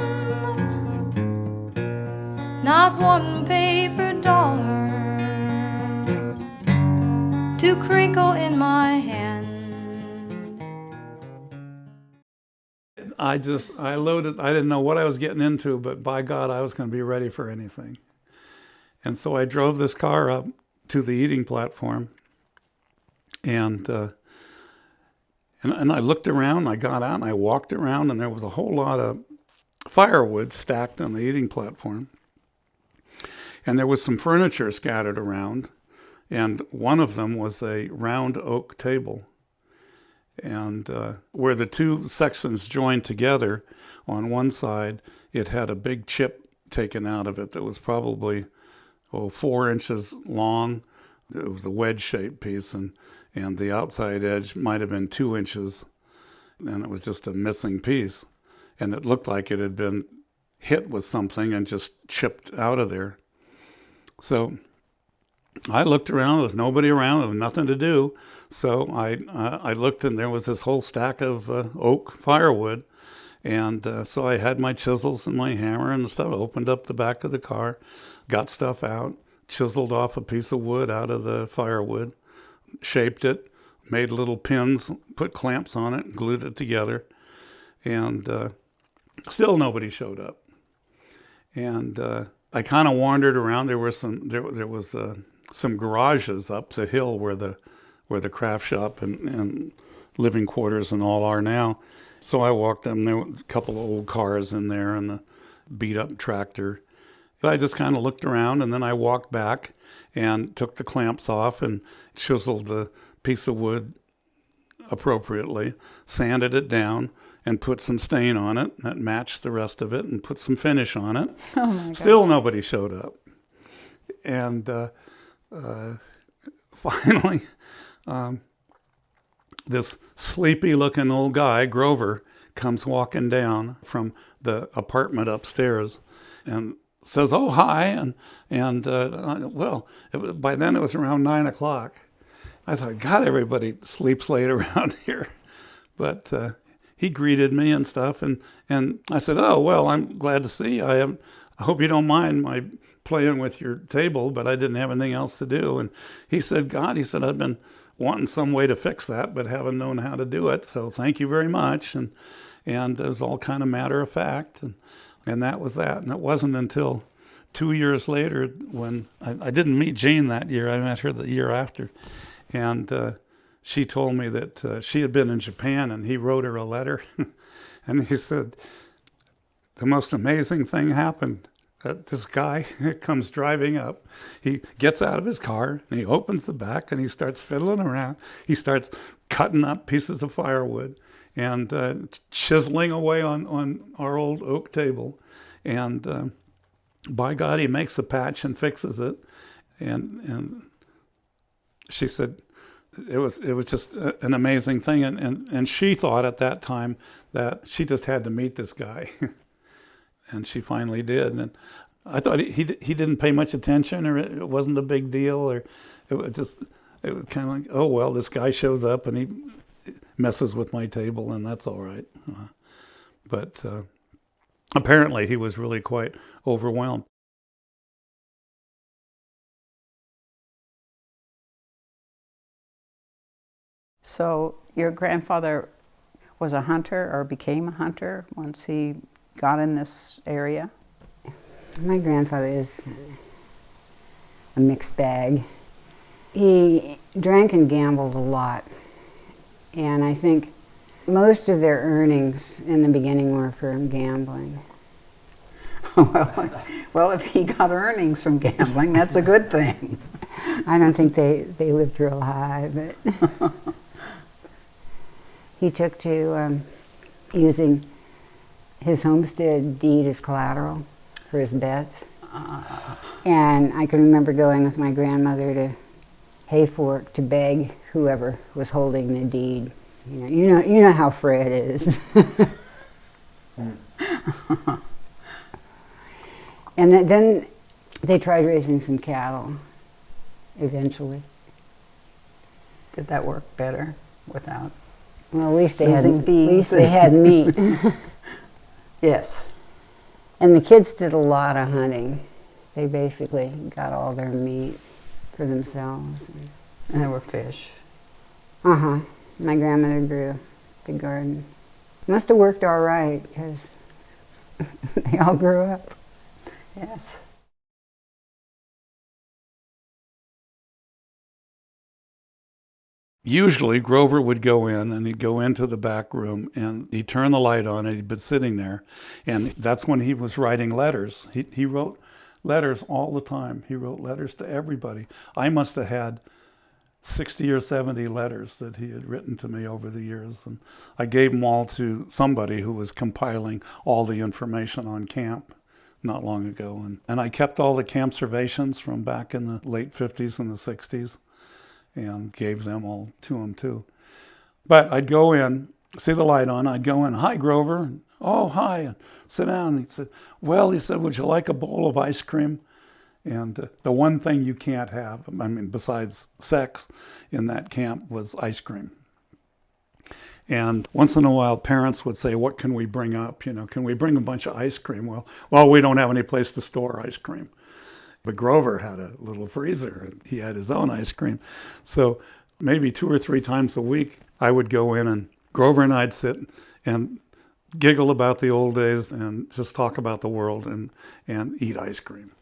Not one paper dollar to crinkle in my hand. I loaded, I didn't know what I was getting into, but by God, I was going to be ready for anything. And so I drove this car up to the eating platform, and I looked around, I got out, and I walked around, and there was a whole lot of firewood stacked on the eating platform. And there was some furniture scattered around, and one of them was a round oak table. And where the two sections joined together, on one side, it had a big chip taken out of it that was probably 4 inches long. It was a wedge-shaped piece, and the outside edge might have been 2 inches, and it was just a missing piece. And it looked like it had been hit with something and just chipped out of there. So I looked around. There was nobody around. There was nothing to do. So I looked, and there was this whole stack of oak firewood. And so I had my chisels and my hammer and stuff, opened up the back of the car, got stuff out, chiseled off a piece of wood out of the firewood, shaped it, made little pins, put clamps on it, glued it together. And still nobody showed up. And I kind of wandered around. There were some garages up the hill where the craft shop and living quarters and all are now. So I walked them. There were a couple of old cars in there and a beat-up tractor. I just kind of looked around, and then I walked back and took the clamps off and chiseled the piece of wood appropriately, sanded it down, and put some stain on it that matched the rest of it, and put some finish on it. Oh my God. Still nobody showed up. And finally, this sleepy-looking old guy, Grover, comes walking down from the apartment upstairs and says, "Oh, hi." By then it was around 9 o'clock. I thought, God, everybody sleeps late around here. But he greeted me and stuff, and I said, "Oh, well, I'm glad to see you. I hope you don't mind my playing with your table, but I didn't have anything else to do." And he said, "God," he said, "I've been wanting some way to fix that, but haven't known how to do it, so thank you very much." And it was all kind of matter of fact, and that was that. And it wasn't until 2 years later when I didn't meet Jane that year. I met her the year after, and she told me that she had been in Japan, and he wrote her a letter, and he said, "The most amazing thing happened. This guy comes driving up. He gets out of his car, and he opens the back, and he starts fiddling around. He starts cutting up pieces of firewood and chiseling away on our old oak table. And by God, he makes a patch and fixes it. And she said, it was just an amazing thing. And she thought at that time that she just had to meet this guy. And she finally did. And I thought he didn't pay much attention, or it wasn't a big deal, or it was kind of like, oh, well, this guy shows up and he messes with my table, and that's all right. But apparently he was really quite overwhelmed. So your grandfather was a hunter or became a hunter once he got in this area? My grandfather is a mixed bag. He drank and gambled a lot. And I think most of their earnings in the beginning were from gambling. Well, if he got earnings from gambling, that's a good thing. I don't think they lived real high, but he took to using his homestead deed as collateral for his bets. And I can remember going with my grandmother to Hayfork to beg whoever was holding the deed. You know how Fred is. And then they tried raising some cattle eventually. Did that work better without? Well, at least they had meat. Yes. And the kids did a lot of hunting. They basically got all their meat for themselves. And there were fish. Uh-huh. My grandmother grew a big garden. Must have worked all right, because they all grew up. Yes. Usually Grover would go in, and he'd go into the back room and he'd turn the light on, and he'd been sitting there, and that's when he was writing letters. He wrote letters all the time. He wrote letters to everybody. I must have had 60 or 70 letters that he had written to me over the years, and I gave them all to somebody who was compiling all the information on camp not long ago. And I kept all the camp observations from back in the late 50s and the 60s and gave them all to him too. But I'd go in, see the light on, I'd go in, "Hi, Grover." "Oh, hi." And sit down. He said, "Well," he said, "would you like a bowl of ice cream?" And the one thing you can't have, I mean, besides sex in that camp, was ice cream. And once in a while, parents would say, "What can we bring up? Can we bring a bunch of ice cream?" Well, we don't have any place to store ice cream. But Grover had a little freezer, and he had his own ice cream. So maybe 2 or 3 times a week, I would go in, and Grover and I'd sit and giggle about the old days and just talk about the world and eat ice cream.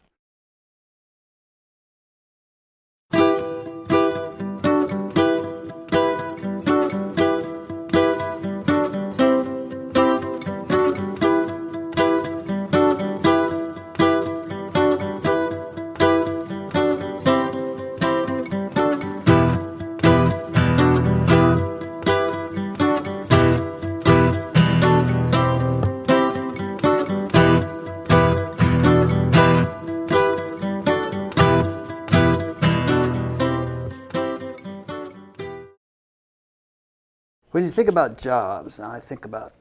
When you think about jobs, now I think about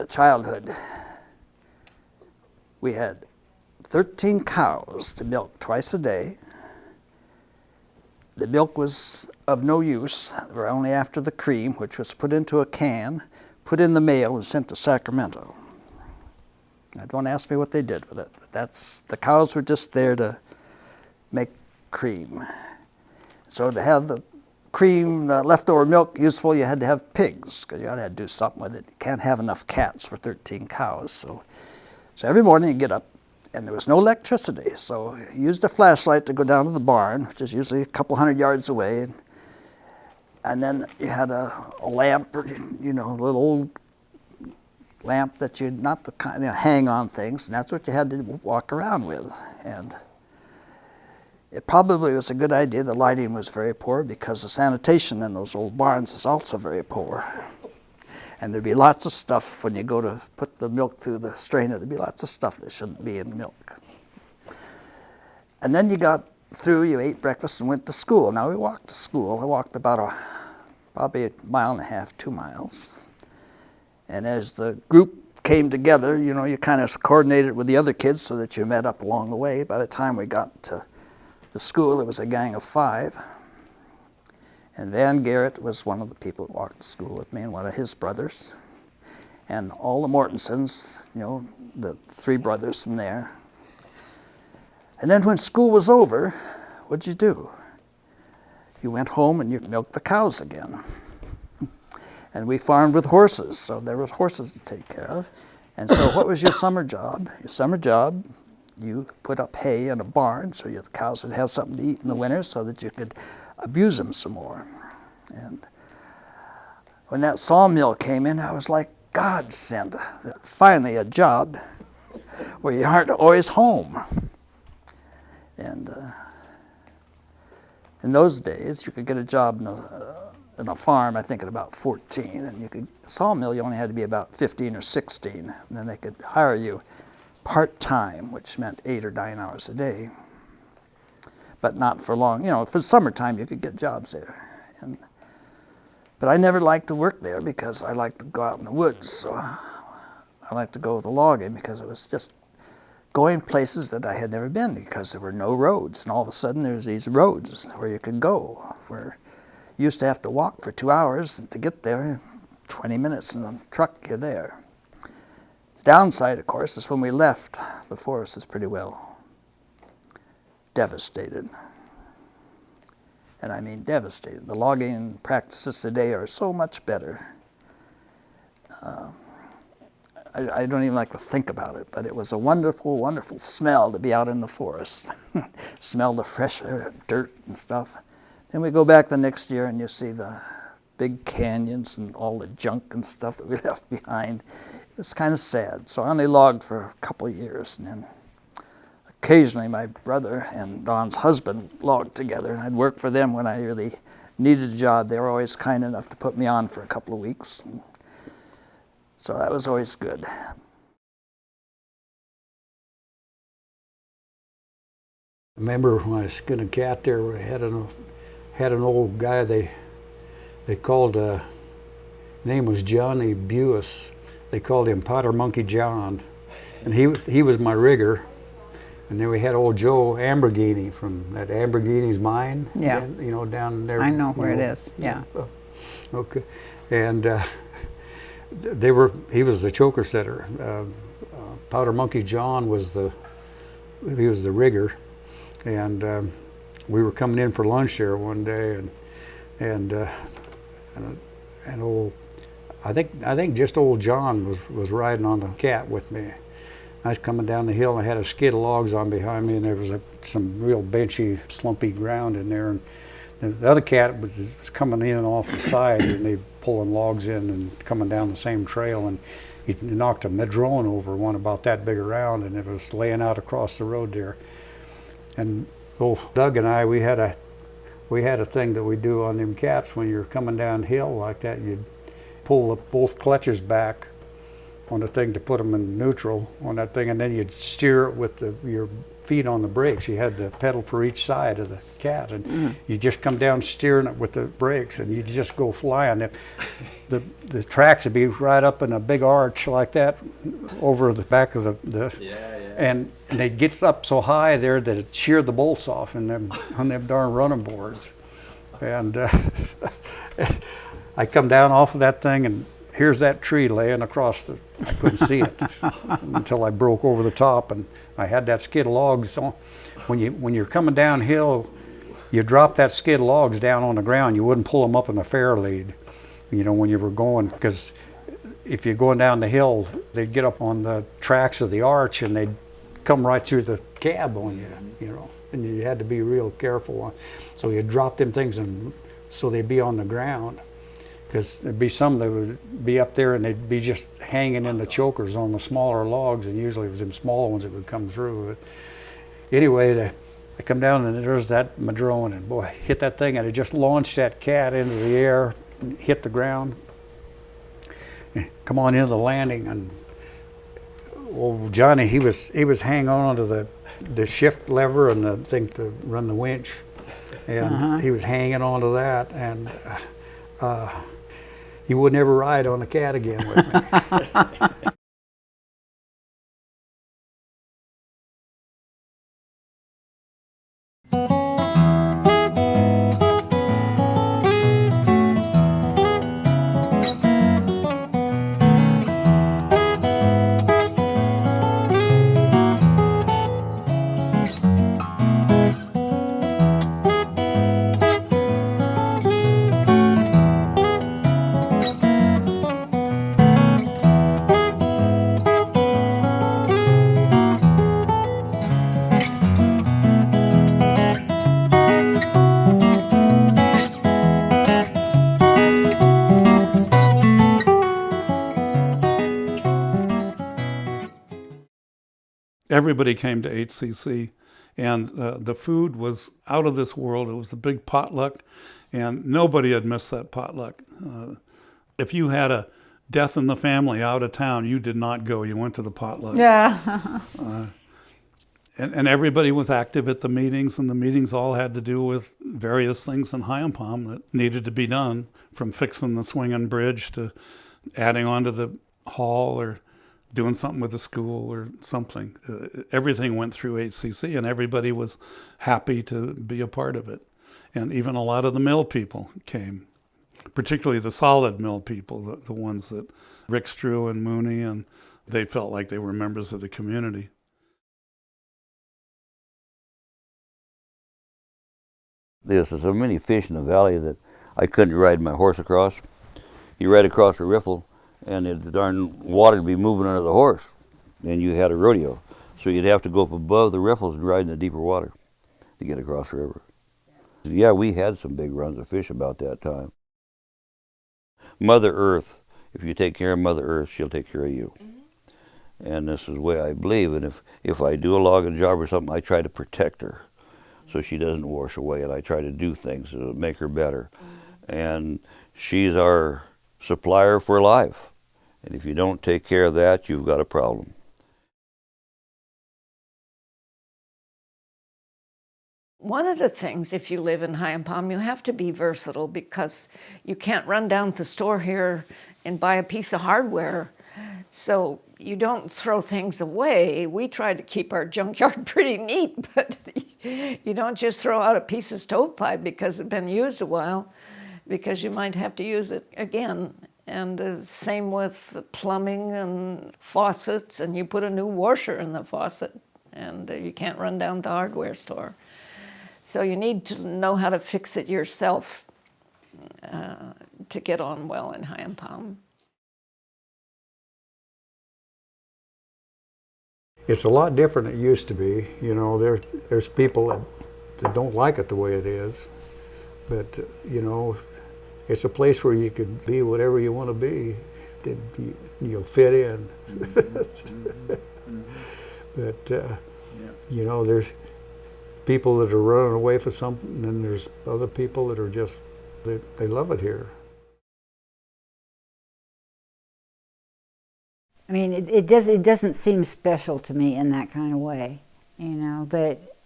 childhood. We had 13 cows to milk twice a day. The milk was of no use. We were only after the cream, which was put into a can, put in the mail, and sent to Sacramento. Now, don't ask me what they did with it. But the cows were just there to make cream. So to have the cream, the leftover milk useful, you had to have pigs, because you had to do something with it. You can't have enough cats for 13 cows. So every morning you get up, and there was no electricity, so you used a flashlight to go down to the barn, which is usually a couple hundred yards away, and then you had a lamp, or, a little old lamp that you, not the kind, hang on things, and that's what you had to walk around with. And it probably was a good idea. The lighting was very poor, because the sanitation in those old barns is also very poor. And there'd be lots of stuff when you go to put the milk through the strainer. There'd be lots of stuff that shouldn't be in milk. And then you got through, you ate breakfast and went to school. Now we walked to school. I walked about probably a mile and a half, 2 miles. And as the group came together, you know, you kind of coordinated with the other kids so that you met up along the way. By the time we got to the school, it was a gang of 5. And Van Garrett was one of the people that walked to school with me, and one of his brothers. And all the Mortensons, you know, the 3 brothers from there. And then when school was over, what'd you do? You went home and you milked the cows again. And we farmed with horses, so there was horses to take care of. And so what was your summer job? Your summer job, you put up hay in a barn so the cows would have something to eat in the winter so that you could abuse them some more. And when that sawmill came in, I was like, God sent finally a job where you aren't always home. And in those days, you could get a job in a farm, I think at about 14, and a sawmill, you only had to be about 15 or 16, and then they could hire you part-time, which meant 8 or 9 hours a day, but not for long. You know, for summertime, you could get jobs there. But I never liked to work there because I liked to go out in the woods, so I liked to go with the logging because it was just going places that I had never been because there were no roads, and all of a sudden there's these roads where you could go, where you used to have to walk for 2 hours to get there, 20 minutes in a truck, you're there. The downside, of course, is when we left, the forest is pretty well devastated. And I mean devastated. The logging practices today are so much better. I don't even like to think about it, but it was a wonderful, wonderful smell to be out in the forest. Smell the fresh air, dirt and stuff. Then we go back the next year and you see the big canyons and all the junk and stuff that we left behind. It was kind of sad. So I only logged for a couple of years, and then occasionally my brother and Don's husband logged together, and I'd work for them when I really needed a job. They were always kind enough to put me on for a couple of weeks. So that was always good. I remember when I was skinning a cat there, we had an old guy they called, name was Johnny Bewis. They called him Powder Monkey John. And he was my rigger. And then we had old Joe Amberghini from that Amberghini's mine. Yeah. You know, down there. I know where it is, yeah. Okay. And he was the choker setter. Powder Monkey John was the rigger. And we were coming in for lunch there one day, and old, I think just old John was riding on the cat with me. I was coming down the hill and I had a skid of logs on behind me, and there was some real benchy, slumpy ground in there. And the other cat was coming in off the side, and they pulling logs in and coming down the same trail. And he knocked a madrone over, one about that big around, and it was laying out across the road there. And old Doug and I, we had a thing that we do on them cats when you're coming downhill like that. You'd pull both clutches back on the thing to put them in neutral on that thing, and then you'd steer it with your feet on the brakes. You had the pedal for each side of the cat, and you just come down steering it with the brakes, and you just go flying. The tracks would be right up in a big arch like that over the back of and they'd get up so high there that it'd shear the bolts off on them darn running boards. And I come down off of that thing, and here's that tree laying across I couldn't see it until I broke over the top, and I had that skid of logs on. When you're coming downhill, you drop that skid of logs down on the ground. You wouldn't pull them up in a fair lead, you know, when you were going, because if you're going down the hill, they'd get up on the tracks of the arch and they'd come right through the cab on you, you know, and you had to be real careful. So you drop them things and so they'd be on the ground, because there'd be some that would be up there and they'd be just hanging in the chokers on the smaller logs, and usually it was them smaller ones that would come through. But anyway, I come down and there's that madrone, and boy, hit that thing, and it just launched that cat into the air, hit the ground, come on into the landing, and well, Johnny, he was hanging on to the shift lever and the thing to run the winch, and he was hanging on to that, and he would never ride on the cat again with me. Everybody came to HCC, and the food was out of this world. It was a big potluck, and nobody had missed that potluck. If you had a death in the family out of town, you did not go. You went to the potluck. Yeah. And everybody was active at the meetings, and the meetings all had to do with various things in Hyampom that needed to be done, from fixing the swinging bridge to adding on to the hall or doing something with the school or something. Everything went through HCC, and everybody was happy to be a part of it. And even a lot of the mill people came, particularly the solid mill people, the ones that Rick Strew and Mooney, and they felt like they were members of the community. There's so many fish in the valley that I couldn't ride my horse across. You ride across a riffle, and the darn water would be moving under the horse, and you had a rodeo. So you'd have to go up above the riffles and ride in the deeper water to get across the river. Yeah, we had some big runs of fish about that time. Mother Earth, if you take care of Mother Earth, she'll take care of you. And this is the way I believe, and if I do a logging job or something, I try to protect her so she doesn't wash away, and I try to do things to make her better. And she's our supplier for life. And if you don't take care of that, you've got a problem. One of the things, if you live in Hyampom, you have to be versatile, because you can't run down to the store here and buy a piece of hardware. So you don't throw things away. We try to keep our junkyard pretty neat, but you don't just throw out a piece of stovepipe because it's been used a while, because you might have to use it again. And the same with plumbing and faucets, and you put a new washer in the faucet, and you can't run down to the hardware store. So you need to know how to fix it yourself to get on well in Hyampom. It's a lot different than it used to be. You know, there's people that don't like it the way it is, but you know, it's a place where you can be whatever you want to be. You'll fit in. But you know, there's people that are running away for something, and there's other people that are just they love it here. I mean, it doesn't seem special to me in that kind of way, you know. But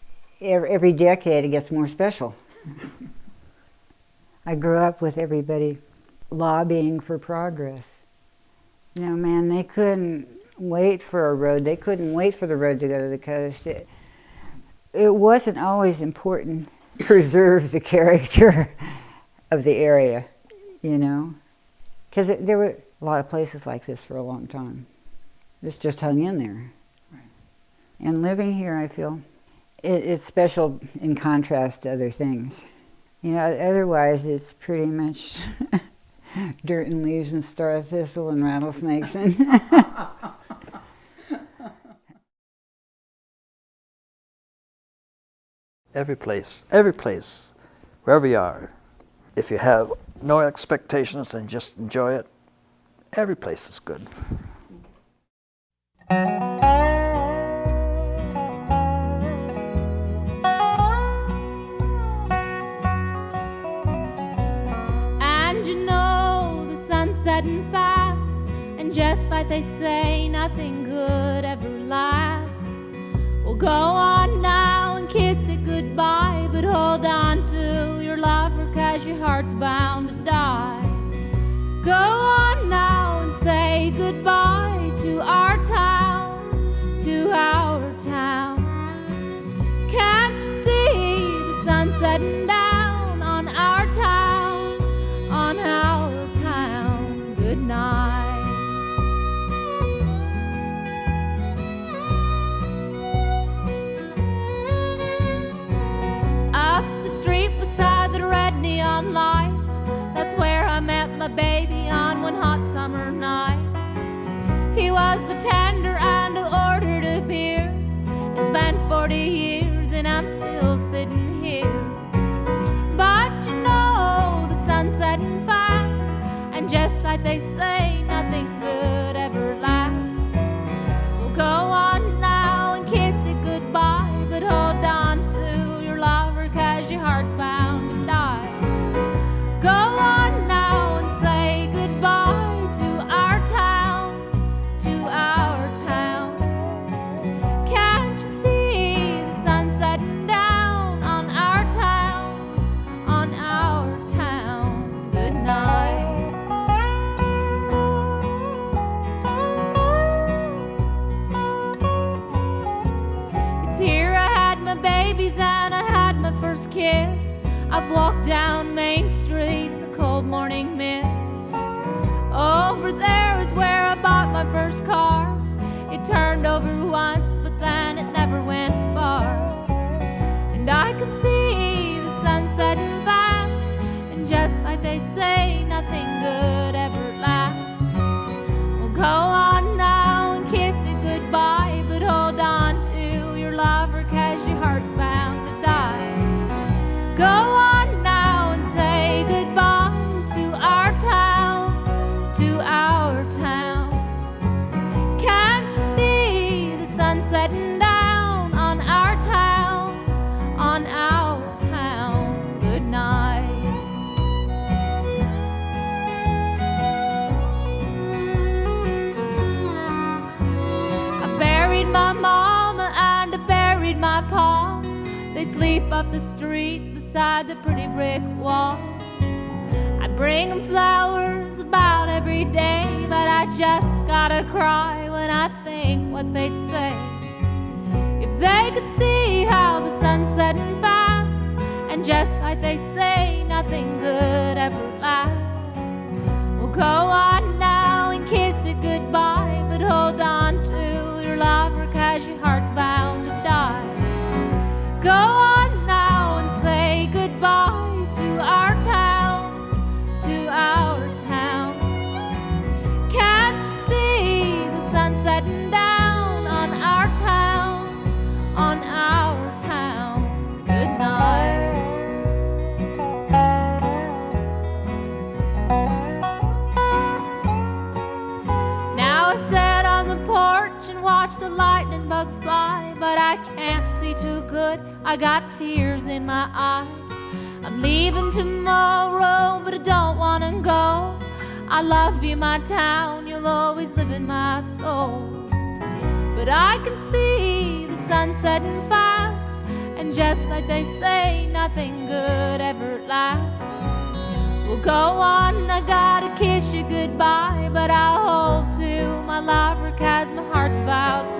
every decade it gets more special. I grew up with everybody lobbying for progress. You know, man, they couldn't wait for a road. They couldn't wait for the road to go to the coast. It wasn't always important to preserve the character of the area, you know, because there were a lot of places like this for a long time. It's just hung in there. Right. And living here, I feel, it's special in contrast to other things. You know, otherwise it's pretty much dirt and leaves and star thistle and rattlesnakes and Every place, wherever you are, if you have no expectations and just enjoy it, every place is good. And you know the sun's setting fast, And just like they say, nothing good ever lasts. Well, go on now and kiss it goodbye, but hold on to your lover, 'cause your heart's bound to die. Go on now and say goodbye to our town, to our town. Can't you see the sun setting down on our town, on our town? Good night. Up the street beside the red neon light, that's where I met my baby on one hot summer night. He was the tender and I ordered a beer. It's been 40 years and I'm still sitting here. But you know the sun's setting fast, and just like they say, nothing good ever lasts. Well, go on now and kiss it goodbye, but hold on to your lover, 'cause your heart's bound to die. Go on now and say goodbye to our town, to our town. Can't you see the sun setting down on our town, on our town? Good night. It's here I had my babies and I had my first kiss. I've walked down Main Street in the cold morning mist. Over there is where I bought my first car. It turned over once, but then it never went far. And I can see the sun setting fast, and just like they say, nothing good ever lasts. Well, go on now and kiss it goodbye, but hold on to your lover, 'cause your heart's bound to die. Go on now and say goodbye to our town, to our town. Can't you see the sun setting down on our town, on our town? Good night. I buried my mama and I buried my pa. They sleep up the street beside the pretty brick wall. I bring them flowers about every day, but I just gotta cry when I think what they'd say. If they could see how the sun's setting fast, and just like they say, nothing good ever lasts. Well, go on now and kiss it goodbye, but hold on to your lover, 'cause your heart's bound to die. Go on now and say goodbye to our town, to our town. Can't you see the sun setting down on our town, on our town? Good night. Now I sit on the porch and watch the lightning bugs fly, but I can't see too good, I got tears in my eyes. I'm leaving tomorrow, but I don't wanna go. I love you, my town, you'll always live in my soul. But I can see the sun setting fast, and just like they say, nothing good ever lasts. Well, go on, I gotta kiss you goodbye, but I'll hold to my lover, 'cause my heart's about